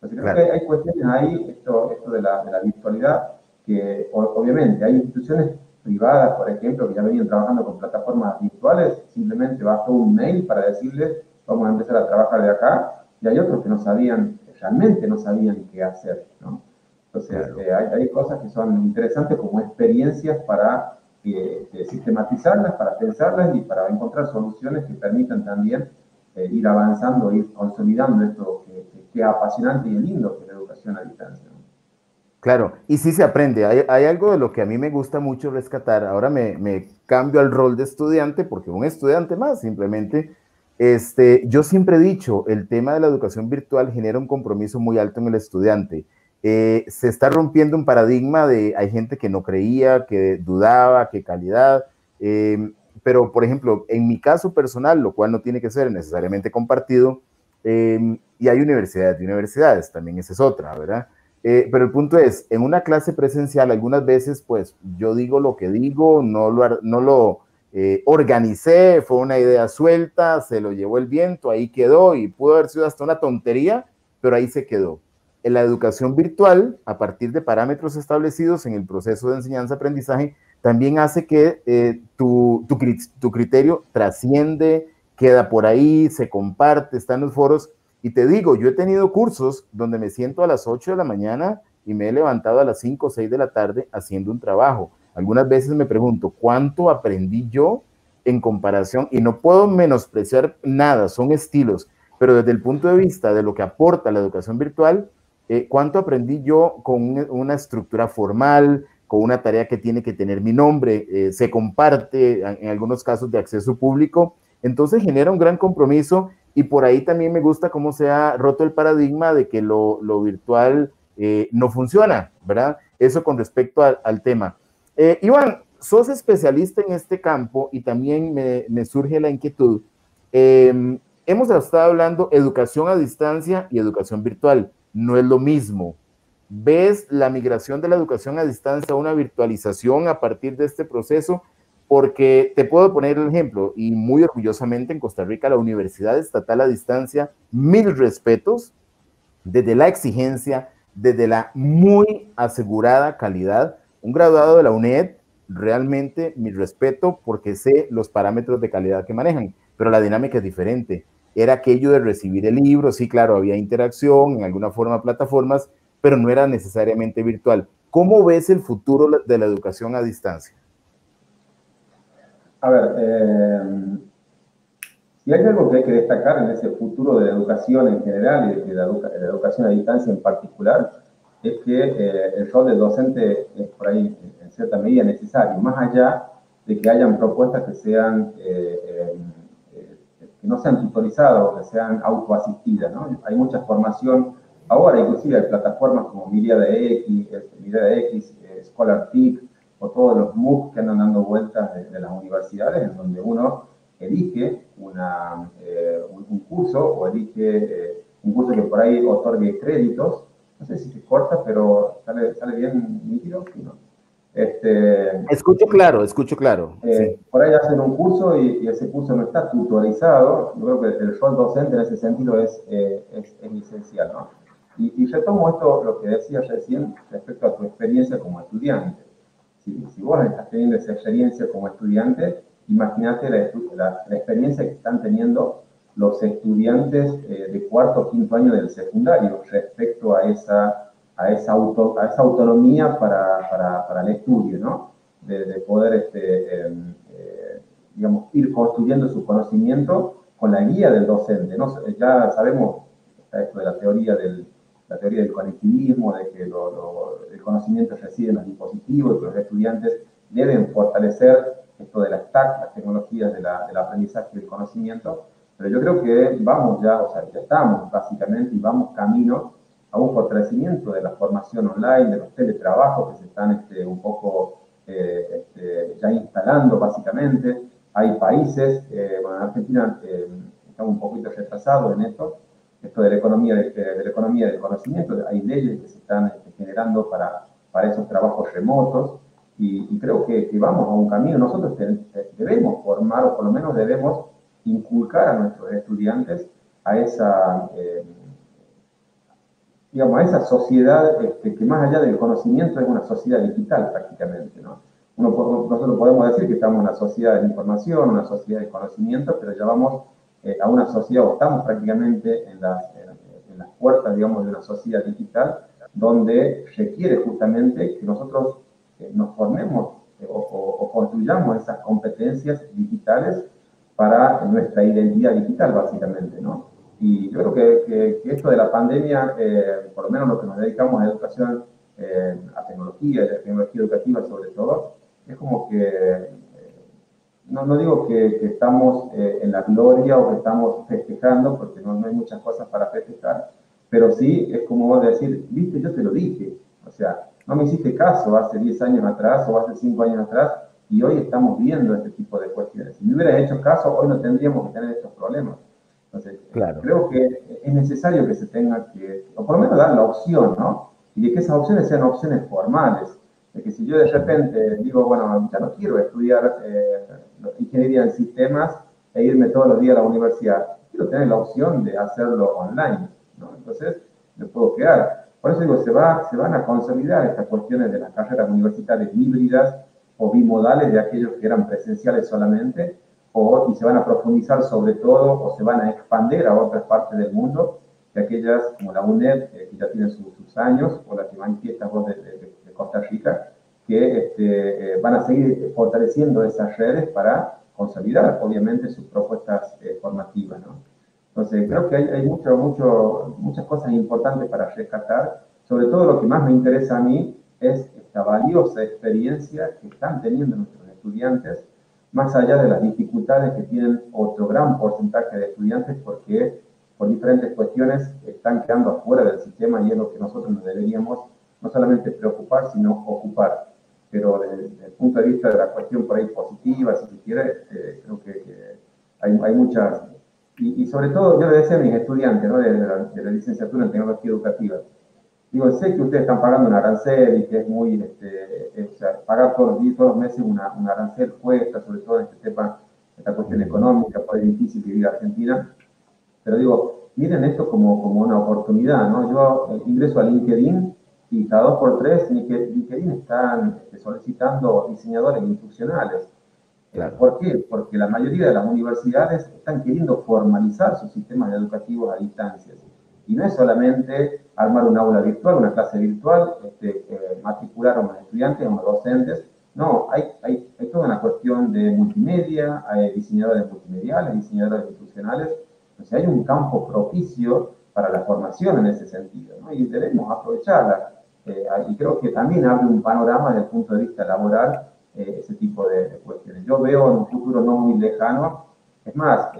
Speaker 2: Entonces, creo que hay cuestiones ahí, esto de la virtualidad, que obviamente hay instituciones privadas, por ejemplo, que ya venían trabajando con plataformas virtuales, simplemente bastó un mail para decirles, vamos a empezar a trabajar de acá, y hay otros que realmente no sabían qué hacer, ¿no? Entonces, hay cosas que son interesantes como experiencias para sistematizarlas, para pensarlas y para encontrar soluciones que permitan también ir avanzando, ir consolidando esto que es apasionante y lindo, que es la educación a distancia, ¿no?
Speaker 1: Claro, y sí se aprende. Hay algo de lo que a mí me gusta mucho rescatar. Ahora me cambio al rol de estudiante porque un estudiante más, simplemente. Yo siempre he dicho, el tema de la educación virtual genera un compromiso muy alto en el estudiante. Se está rompiendo un paradigma hay gente que no creía, que dudaba, que calidad. Pero, por ejemplo, en mi caso personal, lo cual no tiene que ser necesariamente compartido, y hay universidades, también esa es otra, ¿verdad? Pero el punto es, en una clase presencial, algunas veces, pues, yo digo lo que digo, no lo organicé, fue una idea suelta, se lo llevó el viento, ahí quedó, y pudo haber sido hasta una tontería, pero ahí se quedó. En la educación virtual, a partir de parámetros establecidos en el proceso de enseñanza-aprendizaje, también hace que tu criterio trasciende, queda por ahí, se comparte, está en los foros. Y te digo, yo he tenido cursos donde me siento a las 8 de la mañana y me he levantado a las 5 o 6 de la tarde haciendo un trabajo. Algunas veces me pregunto, ¿cuánto aprendí yo en comparación? Y no puedo menospreciar nada, son estilos, pero desde el punto de vista de lo que aporta la educación virtual, ¿Cuánto aprendí yo con una estructura formal, con una tarea que tiene que tener mi nombre? Se comparte en algunos casos de acceso público, entonces genera un gran compromiso y por ahí también me gusta cómo se ha roto el paradigma de que lo virtual no funciona, ¿verdad? Eso con respecto al tema. Iván, sos especialista en este campo y también me surge la inquietud. Hemos estado hablando educación a distancia y educación virtual. No es lo mismo. ¿Ves la migración de la educación a distancia a una virtualización a partir de este proceso? Porque te puedo poner el ejemplo, y muy orgullosamente en Costa Rica, la Universidad Estatal a Distancia, mil respetos, desde la exigencia, desde la muy asegurada calidad. Un graduado de la UNED, realmente mi respeto porque sé los parámetros de calidad que manejan, pero la dinámica es diferente. Era aquello de recibir el libro, sí, claro, había interacción, en alguna forma plataformas, pero no era necesariamente virtual. ¿Cómo ves el futuro de la educación a distancia?
Speaker 2: A ver, si hay algo que hay que destacar en ese futuro de la educación en general y de la educación a distancia en particular, es que el rol del docente es por ahí en cierta medida necesario, más allá de que hayan propuestas que sean que no sean tutorizadas o que sean autoasistidas, ¿no? Hay mucha formación ahora, inclusive hay plataformas como Miriada X, ScholarTip o todos los MOOC que andan dando vueltas de las universidades, en donde uno elige un curso o elige un curso que por ahí otorgue créditos. No sé si se corta, pero sale bien nítido. ¿Sí, no?
Speaker 1: Escucho claro, escucho claro. Sí.
Speaker 2: Por ahí hacen un curso y ese curso no está tutorizado. Yo creo que el rol docente en ese sentido es esencial, ¿no? Y retomo esto, lo que decías recién, respecto a tu experiencia como estudiante. Si vos estás teniendo esa experiencia como estudiante, imagínate la experiencia que están teniendo los estudiantes de cuarto o quinto año del secundario respecto a esa autonomía para el estudio, ¿no? De poder, digamos, ir construyendo su conocimiento con la guía del docente, ¿no? Ya sabemos, está esto de la teoría del conectivismo, de que el conocimiento reside en los dispositivos, que los estudiantes deben fortalecer esto de las TAC, las tecnologías del aprendizaje y del conocimiento, pero yo creo que vamos ya, o sea, ya estamos básicamente y vamos camino a un fortalecimiento de la formación online, de los teletrabajos que se están un poco ya instalando básicamente. Hay países, bueno, en Argentina estamos un poquito retrasados en esto de la economía, de la economía del conocimiento, hay leyes que se están generando para esos trabajos remotos y creo que vamos a un camino. Nosotros debemos formar, o por lo menos debemos inculcar a nuestros estudiantes a esa, digamos, a esa sociedad que más allá del conocimiento es una sociedad digital prácticamente, ¿no? Nosotros podemos decir que estamos en una sociedad de información, una sociedad de conocimiento, pero ya vamos a una sociedad, o estamos prácticamente en las puertas, digamos, de una sociedad digital, donde requiere justamente que nosotros nos formemos o construyamos esas competencias digitales para nuestra identidad digital, básicamente, ¿no? Y yo creo que esto de la pandemia, por lo menos lo que nos dedicamos a educación, a tecnología, y a tecnología educativa sobre todo, es como que, no digo que estamos en la gloria o que estamos festejando, porque no hay muchas cosas para festejar, pero sí es como decir, viste, yo te lo dije, o sea, no me hiciste caso hace 10 años atrás o hace 5 años atrás, y hoy estamos viendo este tipo de cuestiones. Si me hubieras hecho caso, hoy no tendríamos que tener estos problemas. Entonces,
Speaker 1: Claro.
Speaker 2: creo que es necesario que se tenga que, o por lo menos dar la opción, ¿no? Y de que esas opciones sean opciones formales. De que si yo de repente digo, bueno, ya no quiero estudiar ingeniería en sistemas e irme todos los días a la universidad, quiero tener la opción de hacerlo online, ¿no? Entonces, me puedo quedar. Por eso digo, se van a consolidar estas cuestiones de las carreras universitarias híbridas o bimodales de aquellos que eran presenciales solamente, y se van a profundizar sobre todo o se van a expandir a otras partes del mundo, de aquellas como la UNED, que ya tiene sus años, o la que manifiestas vos de Costa Rica, que van a seguir fortaleciendo esas redes para consolidar, obviamente, sus propuestas formativas, ¿no? Entonces, creo que hay muchas cosas importantes para rescatar. Sobre todo lo que más me interesa a mí es esta valiosa experiencia que están teniendo nuestros estudiantes, más allá de las dificultades que tienen otro gran porcentaje de estudiantes, porque por diferentes cuestiones están quedando afuera del sistema y es lo que nosotros nos deberíamos no solamente preocupar, sino ocupar. Pero desde el punto de vista de la cuestión por ahí positiva, si se quiere, creo que hay muchas. Y sobre todo, yo le decía a mis estudiantes, ¿no?, de la licenciatura en tecnología educativa, digo, sé que ustedes están pagando un arancel y que es muy, o sea, pagar todos los meses un arancel cuesta, sobre todo en este tema, esta cuestión económica, pues es difícil vivir en Argentina, pero digo, miren esto como una oportunidad, ¿no? Yo ingreso a LinkedIn y cada 2 por 3 LinkedIn están solicitando diseñadores instruccionales.
Speaker 1: Claro.
Speaker 2: ¿Por qué? Porque la mayoría de las universidades están queriendo formalizar sus sistemas educativos a distancia. Y no es solamente armar un aula virtual, una clase virtual, matricular a unos estudiantes, a unos docentes. No, hay toda una cuestión de multimedia, hay diseñadores multimediales, diseñadores institucionales. O sea, hay un campo propicio para la formación en ese sentido, ¿no? Y debemos aprovecharla. Y creo que también abre un panorama desde el punto de vista laboral, ese tipo de cuestiones. Yo veo en un futuro no muy lejano, es más,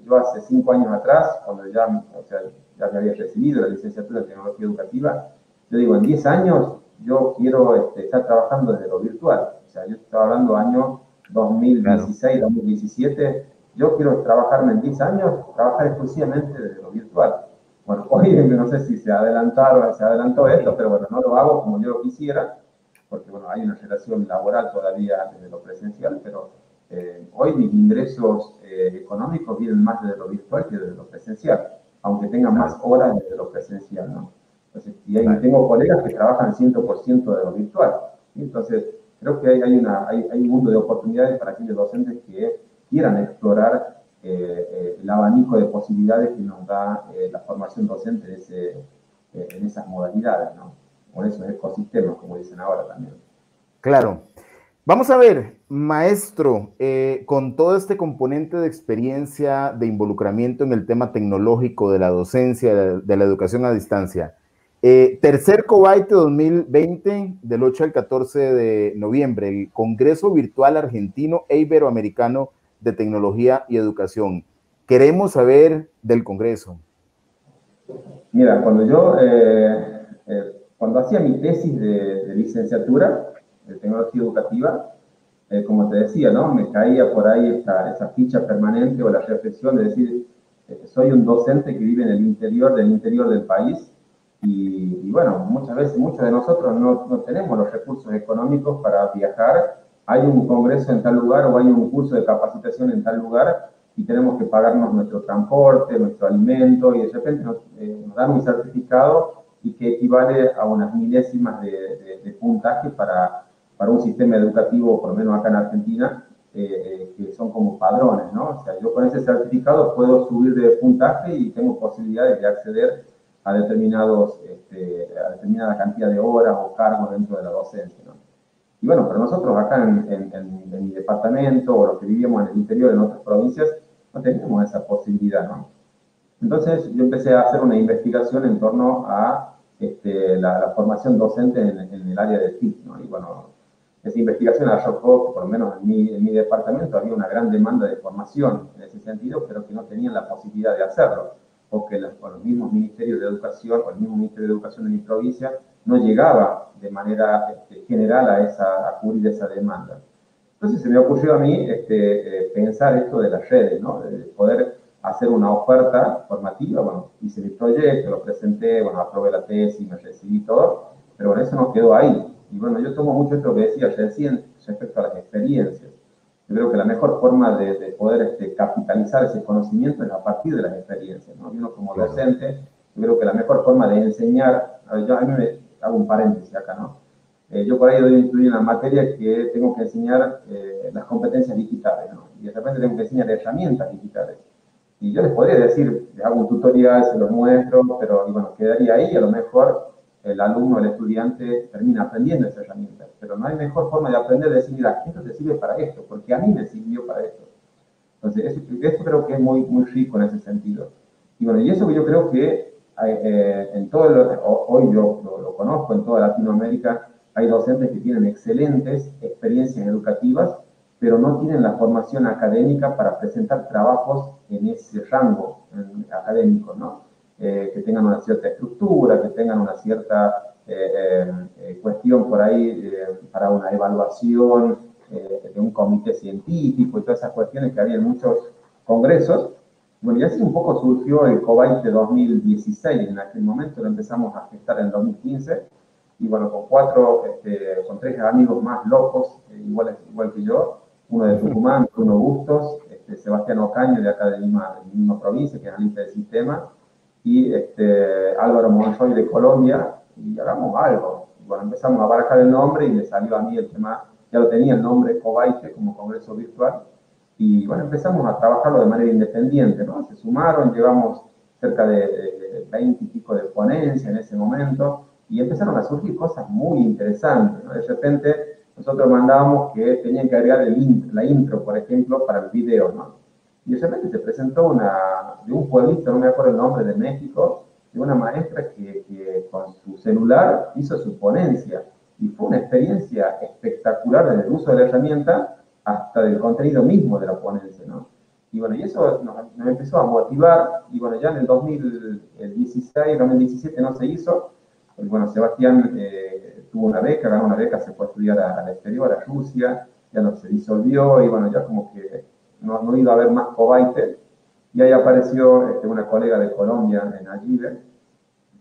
Speaker 2: yo hace 5 años atrás, cuando ya me había recibido la licenciatura en tecnología educativa, yo digo, en 10 años yo quiero estar trabajando desde lo virtual. O sea, yo estaba hablando año 2016, claro, 2017, yo quiero trabajarme en 10 años, trabajar exclusivamente desde lo virtual. Bueno, hoy no sé si se adelantó esto, pero bueno, no lo hago como yo lo quisiera, porque bueno, hay una relación laboral todavía desde lo presencial, pero hoy mis ingresos económicos vienen más desde lo virtual que desde lo presencial, aunque tengan más horas desde lo presencial, ¿no? Entonces, y ahí tengo colegas que trabajan 100% de lo virtual, ¿sí? Entonces, creo que hay un mundo de oportunidades para aquellos docentes que quieran explorar el abanico de posibilidades que nos da la formación docente en esas modalidades, ¿no? Con esos ecosistemas, como dicen ahora también.
Speaker 1: Claro. Vamos a ver, maestro, con todo este componente de experiencia, de involucramiento en el tema tecnológico de la docencia, de la educación a distancia, tercer Cobaite 2020, del 8 al 14 de noviembre, el Congreso Virtual Argentino e Iberoamericano de Tecnología y Educación. Queremos saber del Congreso.
Speaker 2: Mira, cuando hacía mi tesis de licenciatura de tecnología educativa, como te decía, ¿no?, me caía por ahí esa ficha permanente o la reflexión de decir, soy un docente que vive en el interior del país y bueno, muchas veces, muchos de nosotros no tenemos los recursos económicos para viajar. Hay un congreso en tal lugar o hay un curso de capacitación en tal lugar y tenemos que pagarnos nuestro transporte, nuestro alimento, y de repente nos dan un certificado y que equivale a unas milésimas de puntaje para un sistema educativo, por lo menos acá en Argentina, que son como padrones, ¿no? O sea, yo con ese certificado puedo subir de puntaje y tengo posibilidades de acceder a determinada cantidad de horas o cargos dentro de la docencia, ¿no? Y bueno, pero nosotros acá en mi departamento o los que vivíamos en el interior, en otras provincias, no teníamos esa posibilidad, ¿no? Entonces yo empecé a hacer una investigación en torno a la formación docente en el área de TIC, ¿no? Y bueno, esa investigación arrojó que por lo menos en mi departamento había una gran demanda de formación en ese sentido, pero que no tenían la posibilidad de hacerlo, porque los mismos ministerios de educación o el mismo Ministerio de Educación de mi provincia no llegaba de manera general a cubrir esa demanda. Entonces se me ocurrió a mí pensar esto de las redes, ¿no?, de poder hacer una oferta formativa. Bueno, hice mi proyecto, lo presenté, bueno, aprobé la tesis, me recibí todo, pero bueno, eso no quedó ahí. Y bueno, yo tomo mucho esto que decía recién respecto a las experiencias. Yo creo que la mejor forma de poder capitalizar ese conocimiento es a partir de las experiencias, ¿no? Y uno como docente, yo creo que la mejor forma de enseñar, a mí me hago un paréntesis acá, ¿no? Yo por ahí doy una materia que tengo que enseñar las competencias digitales, ¿no? Y de repente tengo que enseñar herramientas digitales. Y yo les podría decir, les hago un tutorial, se los muestro, pero y bueno, quedaría ahí y a lo mejor el alumno, el estudiante termina aprendiendo esa herramienta. Pero no hay mejor forma de aprender de decir, mira, esto te sirve para esto, porque a mí me sirvió para esto. Entonces, esto creo que es muy, muy rico en ese sentido. Y bueno, y eso que yo creo que en todo hoy yo lo conozco, en toda Latinoamérica hay docentes que tienen excelentes experiencias educativas, pero no tienen la formación académica para presentar trabajos en ese rango académico, ¿no? Que tengan una cierta estructura, que tengan una cierta cuestión por ahí para una evaluación de un comité científico y todas esas cuestiones que había en muchos congresos. Bueno, y así un poco surgió el COBAIT 2016, en aquel momento lo empezamos a gestar en 2015, y bueno, con tres amigos más locos, igual que yo, uno de Tucumán, Bruno Bustos, Sebastián Ocaño de acá de la misma provincia, que es analista del sistema, y Álvaro Monroy de Colombia, y hagamos algo. Y bueno, empezamos a barajar el nombre y le salió a mí el tema, ya lo tenía el nombre COBAIT como Congreso Virtual, y bueno, empezamos a trabajarlo de manera independiente, ¿no? Se sumaron, llevamos cerca de 20 y pico de ponencias en ese momento, y empezaron a surgir cosas muy interesantes, ¿no? De repente nosotros mandábamos que tenían que agregar la intro, por ejemplo, para el video, ¿no? Y de repente se presentó de un pueblito, no me acuerdo el nombre, de México, de una maestra que con su celular hizo su ponencia, y fue una experiencia espectacular desde el uso de la herramienta hasta del contenido mismo de la ponencia, ¿no? Y bueno, y eso nos empezó a motivar, y bueno, ya en el 2016, 2017 no se hizo. Pues bueno, Sebastián tuvo una beca, ganó una beca, se fue a estudiar al exterior, a Rusia, ya no se disolvió, y bueno, ya como que no iba a haber más COBAIT, y ahí apareció una colega de Colombia, en Agive,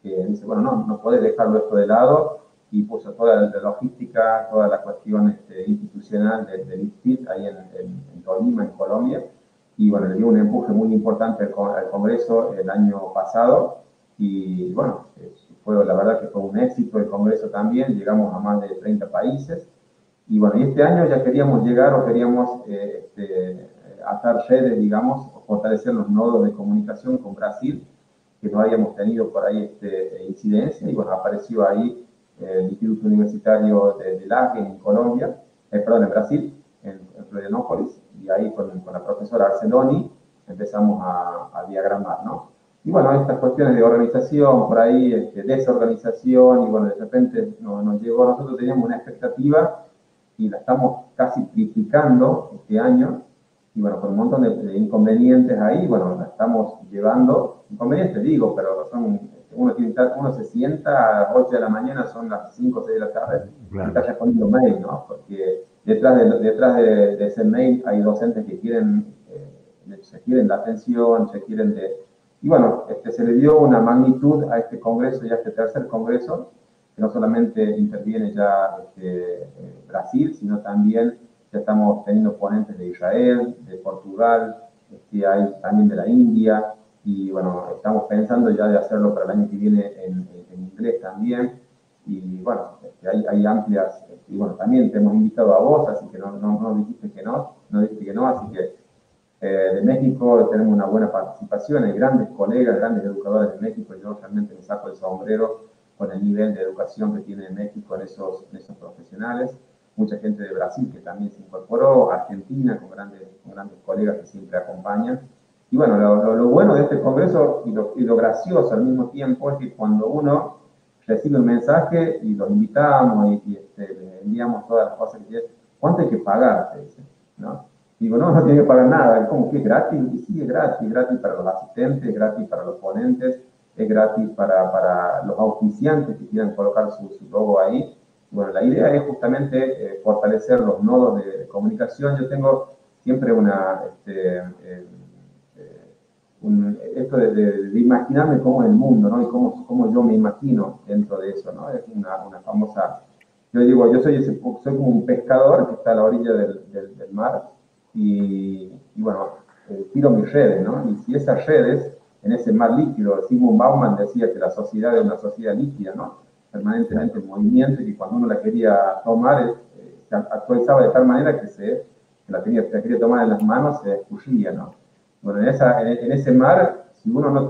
Speaker 2: que dice, bueno, no podés dejarlo esto de lado, y puso toda la logística, toda la cuestión institucional del ICFIT ahí en Tolima, en Colombia, y bueno, le dio un empuje muy importante al Congreso el año pasado, y bueno, la verdad que fue un éxito el Congreso también, llegamos a más de 30 países, y bueno, y este año ya queríamos llegar o queríamos atar redes, digamos, o fortalecer los nodos de comunicación con Brasil, que no habíamos tenido por ahí incidencia, y bueno, apareció ahí el Instituto Universitario de Laje en Colombia, perdón, en Brasil, en Florianópolis, y ahí con la profesora Arceloni empezamos a diagramar, ¿no? Y bueno, estas cuestiones de organización, por ahí, desorganización, y bueno, de repente nos llegó, nosotros teníamos una expectativa y la estamos casi triplicando este año, y bueno, con un montón de inconvenientes ahí, bueno, la estamos llevando, inconvenientes digo, pero uno se sienta a las 8 de la mañana, son las 5 o 6 de la tarde, claro, y está respondiendo mail, ¿no? Porque detrás de ese mail hay docentes que se quieren la atención, y bueno, se le dio una magnitud a este congreso y a este tercer congreso, que no solamente interviene ya Brasil, sino también ya estamos teniendo ponentes de Israel, de Portugal, hay también de la India, y bueno, estamos pensando ya de hacerlo para el año que viene en inglés también, y bueno, hay amplias, y bueno, también te hemos invitado a vos, así que no dijiste que no, así que de México tenemos una buena participación, hay grandes colegas, grandes educadores de México, y yo realmente me saco el sombrero con el nivel de educación que tiene México en esos profesionales, mucha gente de Brasil que también se incorporó, Argentina con grandes colegas que siempre acompañan. Y bueno, lo bueno de este congreso y lo gracioso al mismo tiempo es que cuando uno recibe un mensaje y los invitamos y le enviamos todas las cosas que tiene, ¿cuánto hay que pagar? Te dicen, ¿no? Digo, no tiene que pagar nada, es como que es gratis, y sí, es gratis para los asistentes, es gratis para los ponentes, es gratis para los auspiciantes que quieran colocar su logo ahí. Bueno, la idea es justamente fortalecer los nodos de comunicación. Yo tengo siempre esto de imaginarme cómo es el mundo, ¿no? Y cómo yo me imagino dentro de eso, ¿no? Es una famosa... Yo digo, soy como un pescador que está a la orilla del mar y bueno, tiro mis redes, ¿no? Y si esas redes, en ese mar líquido, Sigmund Bauman decía que la sociedad es una sociedad líquida, ¿no? Permanentemente en movimiento, y que cuando uno la quería tomar, se actualizaba de tal manera que la quería tomar en las manos, se escurría, ¿no? Bueno, en ese mar, si uno no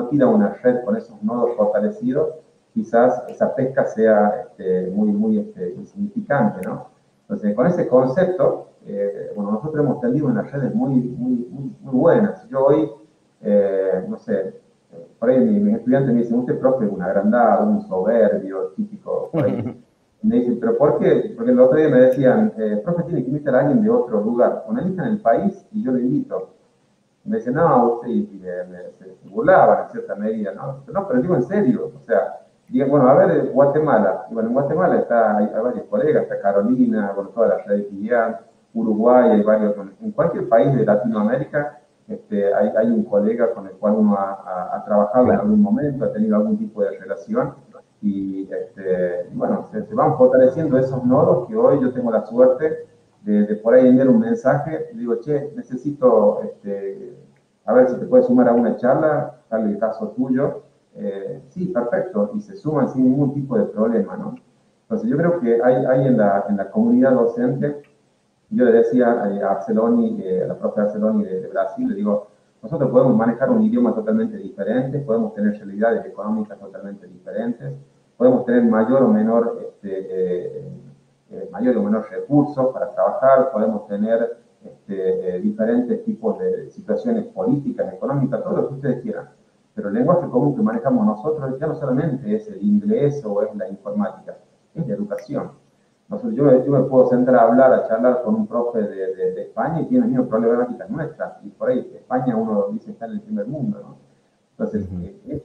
Speaker 2: tira una red con esos nodos fortalecidos, quizás esa pesca sea muy insignificante, ¿no? Entonces, con ese concepto, bueno, nosotros hemos tendido unas redes muy buenas. Yo hoy, no sé, por ahí mis estudiantes me dicen, usted, profe, es un agrandado, un soberbio, típico, por ahí. Me dicen, ¿pero por qué? Porque el otro día me decían, profe, tiene que invitar a alguien de otro lugar. Bueno, elijan el país y yo lo invito. Me dicen, no, usted, y se burlaban en cierta medida, ¿no? No, pero digo en serio, o sea, digan, bueno, a ver, Guatemala. Y bueno, en Guatemala hay varios colegas, está Carolina, bueno, toda la red de Uruguay, hay varios, en cualquier país de Latinoamérica hay un colega con el cual uno ha trabajado en algún momento, ha tenido algún tipo de relación, y bueno, se van fortaleciendo esos nodos que hoy yo tengo la suerte de por ahí enviar un mensaje, digo, che, necesito, a ver si te puedes sumar a una charla, tal el caso tuyo, sí, perfecto, y se suman sin ningún tipo de problema, ¿no? Entonces yo creo que hay en la comunidad docente, yo le decía a Arceloni, a la profe Arceloni de Brasil, le digo, nosotros podemos manejar un idioma totalmente diferente, podemos tener realidades económicas totalmente diferentes, podemos tener mayor o menor recursos para trabajar, podemos tener diferentes tipos de situaciones políticas, económicas, todo lo que ustedes quieran. Pero el lenguaje común que manejamos nosotros ya no solamente es el inglés o es la informática, es la educación. Entonces, yo me puedo sentar a hablar, a charlar con un profe de España y tiene las mismas problemáticas nuestras. Y por ahí, España uno dice que está en el primer mundo, ¿no? Entonces,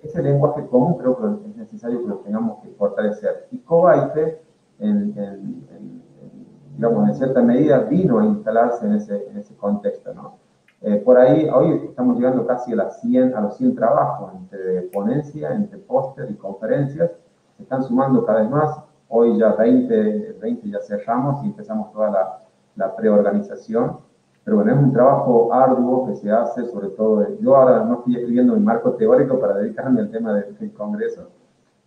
Speaker 2: ese lenguaje común creo que es necesario que lo tengamos que fortalecer. Y Cobaite, digamos, en cierta medida, vino a instalarse en ese contexto, ¿no? Por ahí, hoy estamos llegando casi a los 100 trabajos, entre ponencia, entre póster y conferencias. Se están sumando cada vez más. Hoy ya 20 ya cerramos y empezamos toda la preorganización. Pero bueno, es un trabajo arduo que se hace, sobre todo, yo ahora no estoy escribiendo mi marco teórico para dedicarme al tema del Congreso,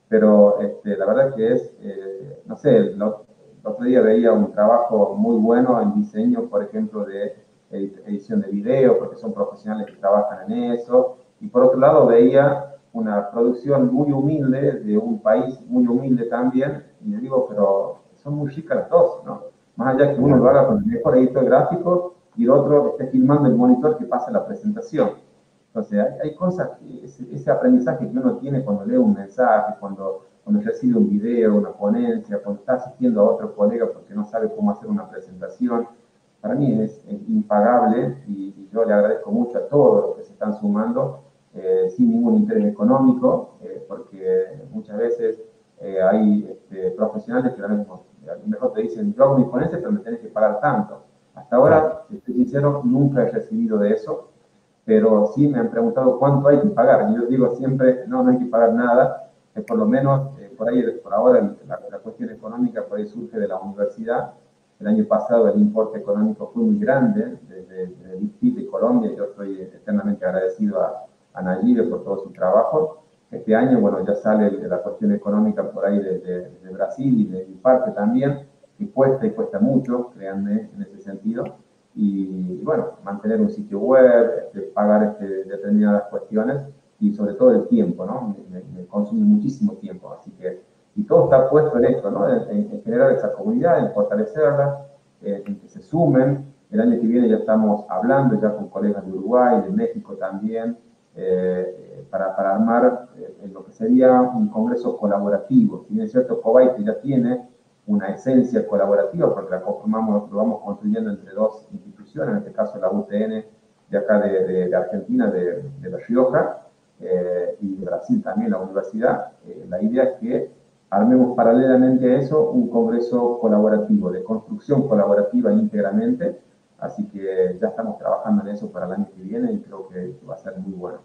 Speaker 2: pero la verdad que es, no sé, el otro día veía un trabajo muy bueno en diseño, por ejemplo, de edición de video, porque son profesionales que trabajan en eso, y por otro lado veía una producción muy humilde de un país muy humilde también, y le digo, pero son muy ricas las dos, ¿no? Más allá que uno lo haga con el mejor editor gráfico y el otro esté filmando el monitor que pasa la presentación. Entonces, hay cosas, ese aprendizaje que uno tiene cuando lee un mensaje, cuando recibe un video, una ponencia, cuando está asistiendo a otro colega porque no sabe cómo hacer una presentación, para mí es impagable y yo le agradezco mucho a todos los que se están sumando sin ningún interés económico, porque muchas veces hay profesionales que a lo mejor te dicen, yo hago mi ponencia, pero me tenés que pagar tanto. Hasta ahora, si estoy sincero, nunca he recibido de eso, pero sí me han preguntado cuánto hay que pagar. Y yo digo siempre, no hay que pagar nada, que por lo menos, por ahora, la cuestión económica por ahí surge de la universidad. El año pasado el importe económico fue muy grande, desde el IFIT de Colombia. Yo estoy eternamente agradecido a Nayib por todo su trabajo. Este año, bueno, ya sale la cuestión económica por ahí de Brasil y de mi parte también, y cuesta mucho, créanme, en ese sentido. Y bueno, mantener un sitio web, pagar determinadas cuestiones y sobre todo el tiempo, ¿no? Me consume muchísimo tiempo, así que, y todo está puesto en esto, ¿no? En generar esa comunidad, en fortalecerla, en que se sumen. El año que viene ya estamos hablando ya con colegas de Uruguay, de México también, para armar lo que sería un congreso colaborativo. Si bien es cierto, Cobaite ya tiene una esencia colaborativa, porque la conformamos, lo vamos construyendo entre dos instituciones, en este caso la UTN de acá de Argentina, de La Rioja, y de Brasil también, la universidad. La idea es que armemos paralelamente a eso un congreso colaborativo, de construcción colaborativa íntegramente, así que ya estamos trabajando en eso para el año que viene y creo que va a ser muy bueno.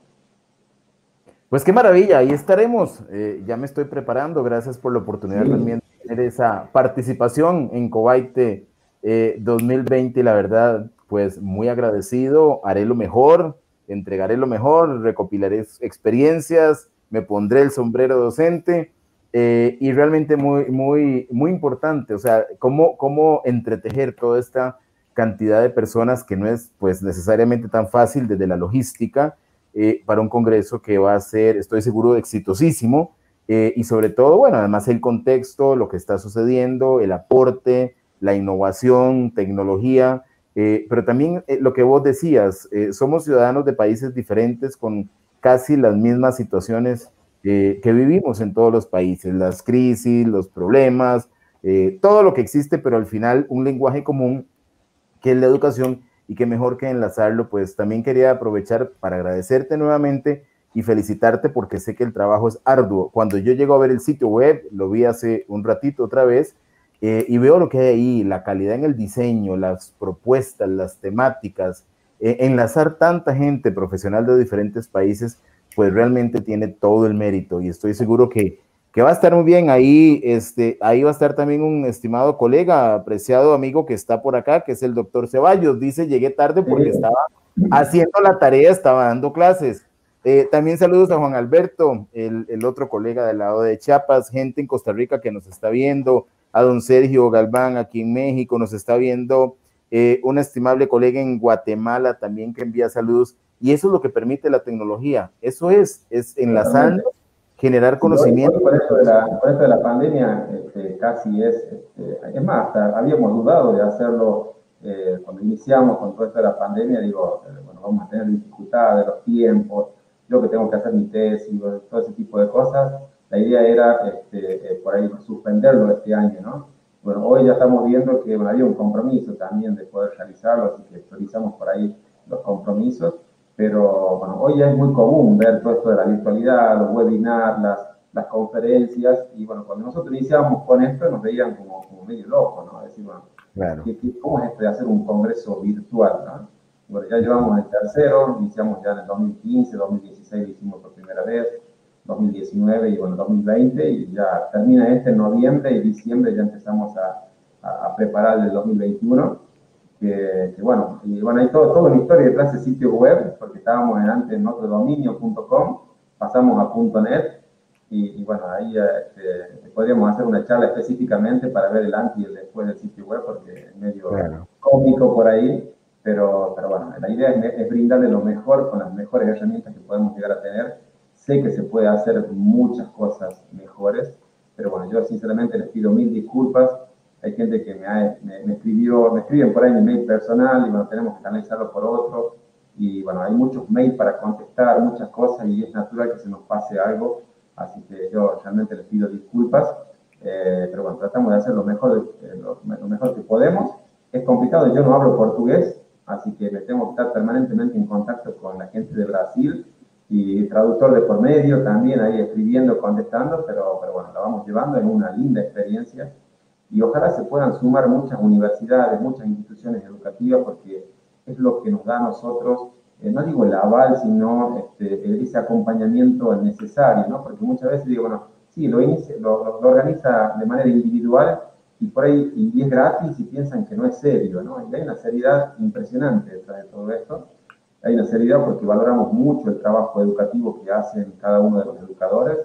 Speaker 1: Pues qué maravilla, ahí estaremos. Ya me estoy preparando, gracias por la oportunidad también de tener esa participación en Cobaite 2020, la verdad, pues muy agradecido, haré lo mejor, entregaré lo mejor, recopilaré experiencias, me pondré el sombrero docente y realmente muy importante, o sea, cómo entretejer toda esta cantidad de personas que no es pues necesariamente tan fácil desde la logística, para un congreso que va a ser, estoy seguro, exitosísimo, y sobre todo, bueno, además el contexto, lo que está sucediendo, el aporte, la innovación, tecnología, pero también lo que vos decías, somos ciudadanos de países diferentes con casi las mismas situaciones que vivimos en todos los países, las crisis, los problemas, todo lo que existe, pero al final un lenguaje común que es la educación y que mejor que enlazarlo. Pues también quería aprovechar para agradecerte nuevamente y felicitarte porque sé que el trabajo es arduo. Cuando yo llego a ver el sitio web, lo vi hace un ratito otra vez, y veo lo que hay ahí, la calidad en el diseño, las propuestas, las temáticas, enlazar tanta gente profesional de diferentes países, pues realmente tiene todo el mérito y estoy seguro que va a estar muy bien. Ahí, ahí va a estar también un estimado colega, apreciado amigo que está por acá, que es el doctor Ceballos. Dice, llegué tarde porque estaba haciendo la tarea, estaba dando clases. También saludos a Juan Alberto, el otro colega del lado de Chiapas, gente en Costa Rica que nos está viendo, a don Sergio Galván aquí en México, nos está viendo un estimable colega en Guatemala también que envía saludos, y eso es lo que permite la tecnología, eso es enlazando, generar conocimiento.
Speaker 2: Por esto de la pandemia, casi es más, hasta habíamos dudado de hacerlo cuando iniciamos con todo esto de la pandemia, digo, bueno, vamos a tener dificultades, los tiempos, yo que tengo que hacer mi tesis, todo ese tipo de cosas. La idea era por ahí suspenderlo este año, ¿no? Bueno, hoy ya estamos viendo que bueno, había un compromiso también de poder realizarlo, así que priorizamos por ahí los compromisos, pero bueno, hoy ya es muy común ver todo esto de la virtualidad, los webinars, las conferencias, y bueno, cuando nosotros iniciamos con esto nos veían como medio locos, ¿no? Decir, bueno,
Speaker 1: claro.
Speaker 2: ¿cómo es esto de hacer un congreso virtual, ¿no? Bueno, ya llevamos el tercero, iniciamos ya en el 2015, 2016 lo hicimos por primera vez, 2019 y bueno, 2020, y ya termina en noviembre y diciembre ya empezamos a preparar el 2021, que bueno, y bueno, hay toda una historia detrás de sitio web, porque estábamos antes en otro dominio.com, pasamos a .net, y bueno, ahí podríamos hacer una charla específicamente para ver el antes y el después del sitio web, porque es medio cómico por ahí, pero bueno, la idea es brindarle lo mejor con las mejores herramientas que podemos llegar a tener. Sé que se puede hacer muchas cosas mejores, pero bueno, yo sinceramente les pido mil disculpas. Hay gente que me escriben por ahí mi mail personal y bueno, tenemos que canalizarlo por otro. Y bueno, hay muchos mails para contestar, muchas cosas y es natural que se nos pase algo. Así que yo realmente les pido disculpas. Pero bueno, tratamos de hacer lo mejor que podemos. Es complicado, yo no hablo portugués, así que me tengo que estar permanentemente en contacto con la gente de Brasil y traductor de por medio también ahí escribiendo, contestando, pero bueno, la vamos llevando en una linda experiencia y ojalá se puedan sumar muchas universidades, muchas instituciones educativas, porque es lo que nos da a nosotros, no digo el aval, sino ese acompañamiento necesario, ¿no? Porque muchas veces digo, bueno, sí, lo organiza de manera individual y por ahí y es gratis y piensan que no es serio, ¿no? Y hay una seriedad impresionante detrás de todo esto. Hay una seriedad porque valoramos mucho el trabajo educativo que hacen cada uno de los educadores,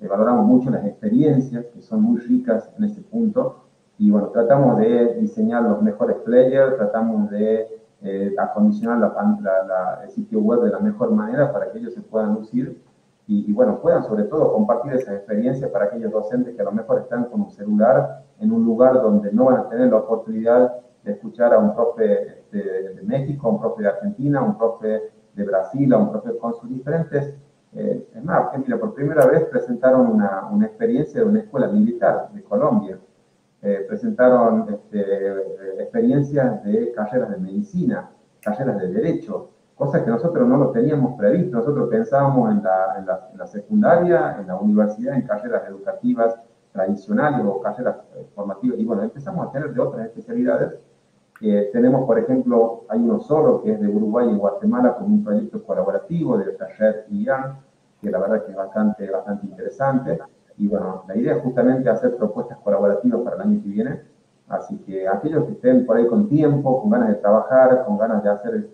Speaker 2: valoramos mucho las experiencias que son muy ricas en ese punto y bueno, tratamos de diseñar los mejores players, tratamos de acondicionar el sitio web de la mejor manera para que ellos se puedan lucir y bueno, puedan sobre todo compartir esa experiencia para aquellos docentes que a lo mejor están con un celular en un lugar donde no van a tener la oportunidad de escuchar a un profe de México, a un profe de Argentina, a un profe de Brasil, a un profe con sus diferentes. Es más, Argentina por primera vez presentaron una experiencia de una escuela militar de Colombia. Presentaron experiencias de carreras de medicina, carreras de derecho, cosas que nosotros no lo teníamos previsto. Nosotros pensábamos en la secundaria, en la universidad, en carreras educativas tradicionales o carreras formativas, y bueno, empezamos a tener de otras especialidades. Tenemos, por ejemplo, hay uno solo que es de Uruguay y Guatemala con un proyecto colaborativo de Red y IAN, que la verdad que es bastante interesante. Y bueno, la idea es justamente hacer propuestas colaborativas para el año que viene. Así que aquellos que estén por ahí con tiempo, con ganas de trabajar, con ganas de hacer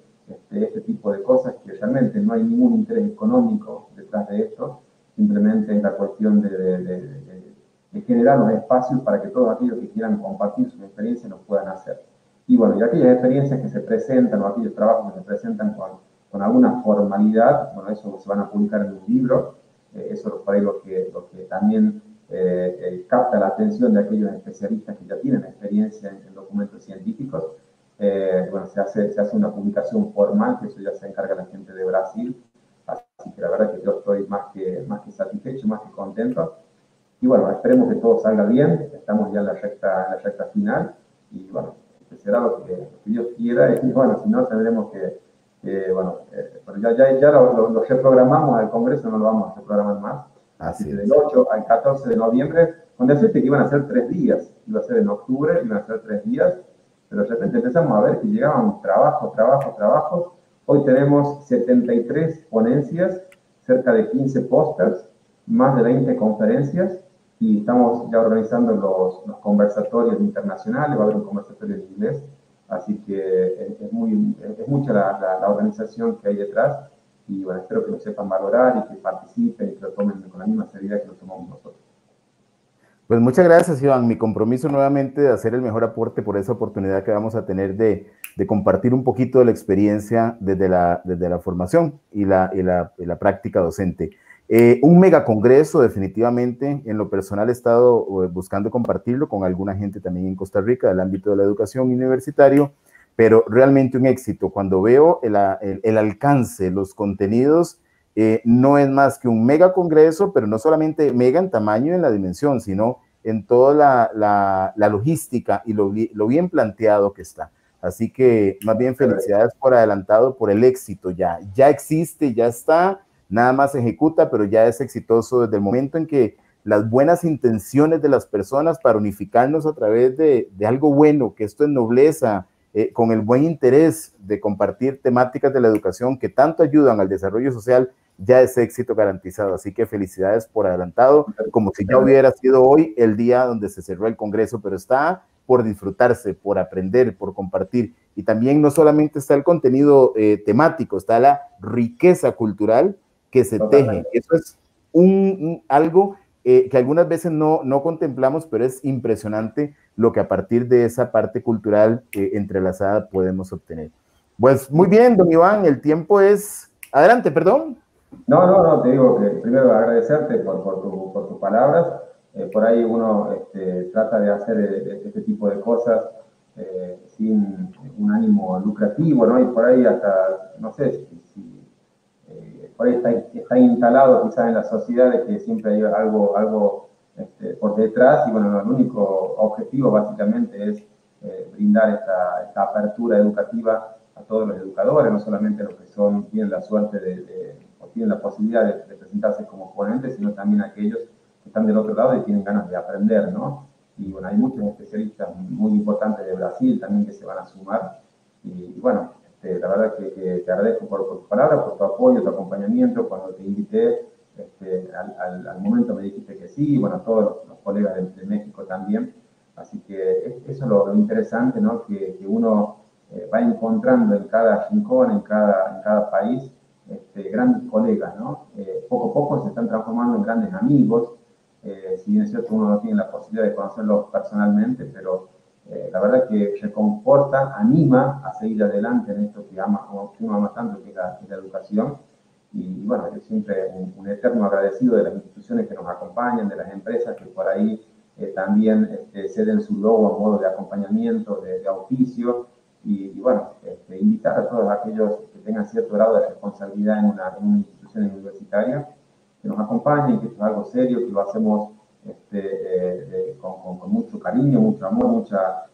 Speaker 2: este tipo de cosas, que realmente no hay ningún interés económico detrás de esto, simplemente es la cuestión de generar los espacios para que todos aquellos que quieran compartir sus experiencias lo puedan hacer. Y bueno, y aquellas experiencias que se presentan o aquellos trabajos que se presentan con alguna formalidad, bueno, eso se van a publicar en un libro, eso es por ahí lo que también capta la atención de aquellos especialistas que ya tienen experiencia en documentos científicos. Bueno, se hace una publicación formal, que eso ya se encarga la gente de Brasil, así así que la verdad que yo estoy más que satisfecho, más que contento. Y bueno, esperemos que todo salga bien, estamos ya en la recta final, y bueno, será lo que Dios quiera, y bueno, si no, tendremos bueno, pero ya lo reprogramamos al Congreso, no lo vamos a reprogramar más, así que del 8 al 14 de noviembre, con decirte que iban a ser 3 días, iba a ser en octubre, iban a ser 3 días, pero de repente empezamos a ver que llegaban trabajos. Hoy tenemos 73 ponencias, cerca de 15 pósters, más de 20 conferencias, y estamos ya organizando los conversatorios internacionales. Va a haber un conversatorio en inglés, así que es mucha la organización que hay detrás, y bueno, espero que lo sepan valorar y que participen y que lo tomen con la misma seriedad que lo tomamos nosotros.
Speaker 1: Pues muchas gracias, Iván. Mi compromiso nuevamente de hacer el mejor aporte por esa oportunidad que vamos a tener de compartir un poquito de la experiencia desde la formación y la práctica docente. Un megacongreso, definitivamente. En lo personal he estado buscando compartirlo con alguna gente también en Costa Rica del ámbito de la educación universitario, pero realmente un éxito. Cuando veo el alcance, los contenidos, no es más que un megacongreso, pero no solamente mega en tamaño y en la dimensión, sino en toda la logística y lo bien planteado que está. Así que más bien felicidades por adelantado por el éxito. Ya existe, ya está, nada más ejecuta, pero ya es exitoso desde el momento en que las buenas intenciones de las personas para unificarnos a través de algo bueno, que esto es nobleza, con el buen interés de compartir temáticas de la educación que tanto ayudan al desarrollo social, ya es éxito garantizado. Así que felicidades por adelantado, como si ya hubiera sido hoy el día donde se cerró el Congreso, pero está por disfrutarse, por aprender, por compartir. Y también no solamente está el contenido temático, está la riqueza cultural que se teje. Eso es algo que algunas veces no contemplamos, pero es impresionante lo que a partir de esa parte cultural entrelazada podemos obtener. Pues muy bien, don Iván, el tiempo es... Adelante, perdón.
Speaker 2: No, te digo que primero agradecerte por tus palabras. Por ahí uno trata de hacer este tipo de cosas sin un ánimo lucrativo, ¿no? Y por ahí hasta, no sé si por ahí está instalado quizás en la sociedad de que siempre hay algo por detrás, y bueno, el único objetivo básicamente es brindar esta apertura educativa a todos los educadores, no solamente a los que tienen la suerte o tienen la posibilidad de presentarse como ponentes, sino también a aquellos que están del otro lado y tienen ganas de aprender, ¿no? Y bueno, hay muchos especialistas muy importantes de Brasil también que se van a sumar, y bueno, la verdad que te agradezco por tus palabras, por tu apoyo, tu acompañamiento. Cuando te invité, al momento me dijiste que sí, y bueno, todos los colegas de México también. Así que eso es lo interesante, ¿no? Que uno va encontrando en cada rincón, en cada país, grandes colegas, ¿no? Poco a poco se están transformando en grandes amigos. Si bien es cierto, uno no tiene la posibilidad de conocerlos personalmente, pero la verdad que reconforta, anima a seguir adelante en esto que uno ama tanto, que es la educación. Y bueno, yo siempre un eterno agradecido de las instituciones que nos acompañan, de las empresas que por ahí también ceden su logo a modo de acompañamiento, de auspicio. Y bueno, invitar a todos aquellos que tengan cierto grado de responsabilidad en una institución universitaria, que nos acompañen, que esto es algo serio, que lo hacemos con mucho cariño, mucho amor,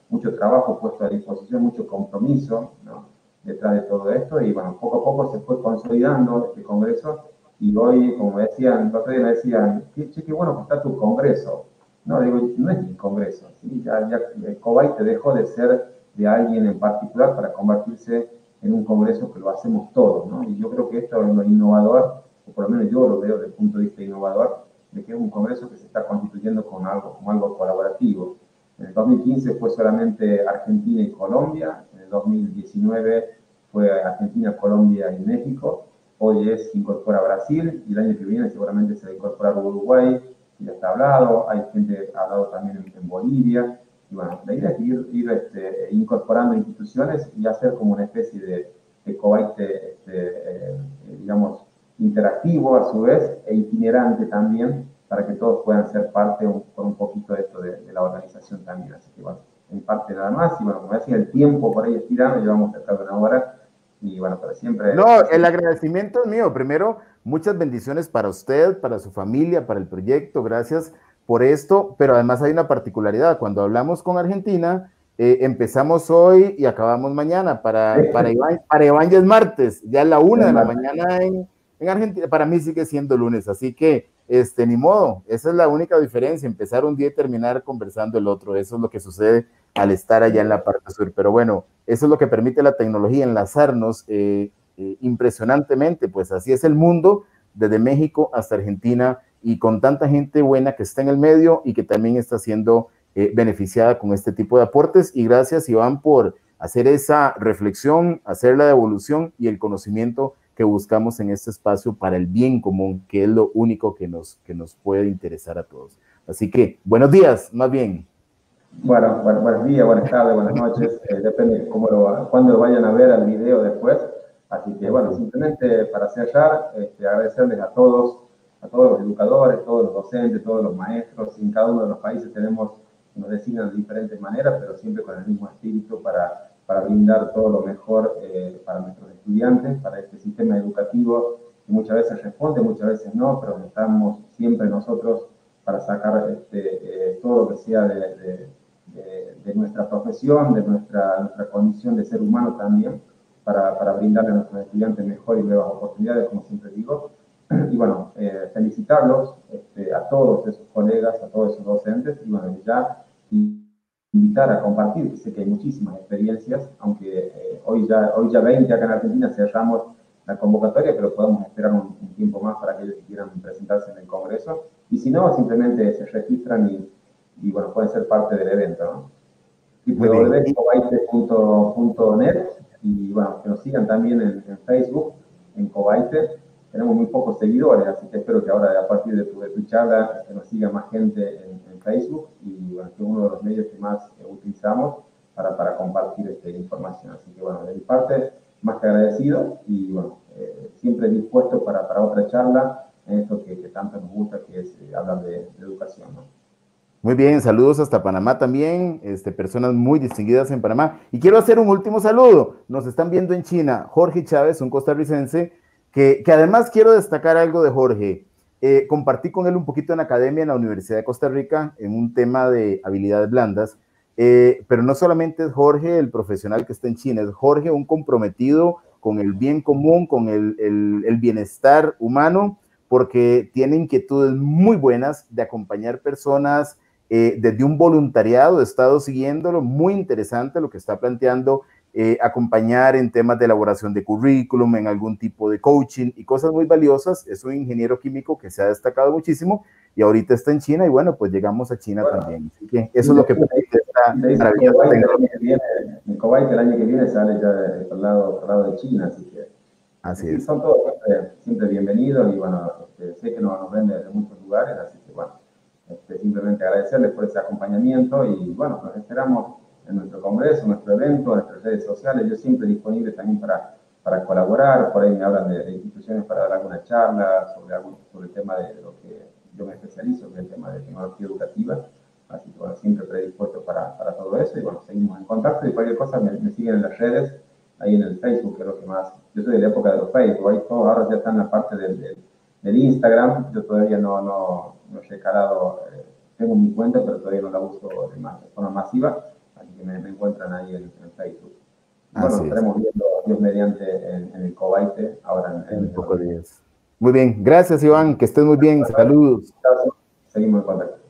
Speaker 2: mucho trabajo puesto a disposición, mucho compromiso, ¿no? Detrás de todo esto. Y bueno, poco a poco se fue consolidando este congreso, y hoy, como decían, los otros días me decían, qué bueno que está tu congreso. No, digo, no es mi congreso, ¿sí? Ya el Cobay dejó de ser de alguien en particular para convertirse en un congreso que lo hacemos todos, ¿no? Y yo creo que esto es lo innovador, o por lo menos yo lo veo desde el punto de vista innovador, de que es un congreso que se está constituyendo como algo colaborativo. En el 2015 fue solamente Argentina y Colombia, en el 2019 fue Argentina, Colombia y México, hoy se incorpora Brasil, y el año que viene seguramente se va a incorporar Uruguay, que ya está hablado, hay gente hablado también en Bolivia. Y bueno, la idea es ir incorporando instituciones y hacer como una especie de cobaite, digamos, interactivo a su vez, e itinerante también, para que todos puedan ser parte con un poquito de esto de la organización también. Así que bueno, en parte nada más. Y bueno, como decía, el tiempo por ahí estirando, llevamos cerca de una hora, y bueno, pero siempre...
Speaker 1: No, el agradecimiento es mío. Primero, muchas bendiciones para usted, para su familia, para el proyecto. Gracias por esto, pero además hay una particularidad. Cuando hablamos con Argentina, empezamos hoy y acabamos mañana. Para Iván ya es martes, ya es la 1 de la mañana en Argentina. Para mí sigue siendo lunes, así que ni modo. Esa es la única diferencia, empezar un día y terminar conversando el otro. Eso es lo que sucede al estar allá en la parte sur. Pero bueno, eso es lo que permite la tecnología, enlazarnos impresionantemente. Pues así es el mundo, desde México hasta Argentina, y con tanta gente buena que está en el medio y que también está siendo beneficiada con este tipo de aportes. Y gracias, Iván, por hacer esa reflexión, hacer la devolución y el conocimiento que buscamos en este espacio para el bien común, que es lo único que nos puede interesar a todos. Así que, buenos días, más bien.
Speaker 2: Bueno, buenos días, buenas tardes, buenas noches, depende de cuándo lo vayan a ver al video después. Así que, bueno, simplemente para cerrar, agradecerles a todos los educadores, todos los docentes, todos los maestros. En cada uno de los países nos designan de diferentes maneras, pero siempre con el mismo espíritu para brindar todo lo mejor para nuestros estudiantes, para este sistema educativo que muchas veces responde, muchas veces no, pero estamos siempre nosotros para sacar todo lo que sea de nuestra profesión, de nuestra condición de ser humano también, para brindarle a nuestros estudiantes mejor y nuevas oportunidades, como siempre digo. Y bueno, felicitarlos a todos esos colegas, a todos esos docentes, y bueno, ya invitar a compartir. Sé que hay muchísimas experiencias, aunque hoy ya 20 acá en Argentina cerramos la convocatoria, pero podemos esperar un tiempo más para aquellos que quieran presentarse en el Congreso. Y si no, simplemente se registran y bueno, pueden ser parte del evento, ¿no? www.cobaite.net, y bueno, que nos sigan también en Facebook, en Cobaite. Tenemos muy pocos seguidores, así que espero que ahora, a partir de tu charla, que nos siga más gente en Facebook, y bueno, que es uno de los medios que más utilizamos para compartir esta información. Así que bueno, de mi parte, más que agradecido, y bueno, siempre dispuesto para otra charla en esto que tanto nos gusta, que es hablar de educación, ¿no?
Speaker 1: Muy bien, saludos hasta Panamá también, personas muy distinguidas en Panamá. Y quiero hacer un último saludo. Nos están viendo en China Jorge Chávez, un costarricense, que además quiero destacar algo de Jorge. Compartí con él un poquito en academia en la Universidad de Costa Rica en un tema de habilidades blandas, pero no solamente es Jorge el profesional que está en China, es Jorge un comprometido con el bien común, con el bienestar humano, porque tiene inquietudes muy buenas de acompañar personas desde un voluntariado. He estado siguiéndolo, muy interesante lo que está planteando, acompañar en temas de elaboración de currículum, en algún tipo de coaching y cosas muy valiosas. Es un ingeniero químico que se ha destacado muchísimo y ahorita está en China, y bueno, pues llegamos a China también. Así que eso es lo que permite esta maravillosa tecnología.
Speaker 2: El Kuwait el año que viene sale ya al lado de China, así que
Speaker 1: así
Speaker 2: sí,
Speaker 1: es.
Speaker 2: son todos siempre bienvenidos, y bueno, sé que nos ven de muchos lugares, así que bueno, simplemente agradecerles por ese acompañamiento, y bueno, nos esperamos en nuestro congreso, en nuestro evento, en nuestras redes sociales. Yo siempre disponible también para colaborar. Por ahí me hablan de instituciones para dar alguna charla sobre el tema de lo que yo me especializo, que es el tema de tecnología educativa. Así que bueno, siempre predispuesto para todo eso, y bueno, seguimos en contacto, y cualquier cosa me siguen en las redes, ahí en el Facebook, que es lo que más... Yo soy de la época de los Facebook, ahí todos ahora ya están en la parte del Instagram. Yo todavía no he recalado, tengo mi cuenta, pero todavía no la uso de forma masiva, así que me encuentran ahí en Facebook. Y bueno, nos estaremos viendo, Dios mediante, en el Cobaite, ahora en
Speaker 1: pocos días. Muy bien, gracias Iván, que estés muy bien, saludos.
Speaker 2: Seguimos en contacto.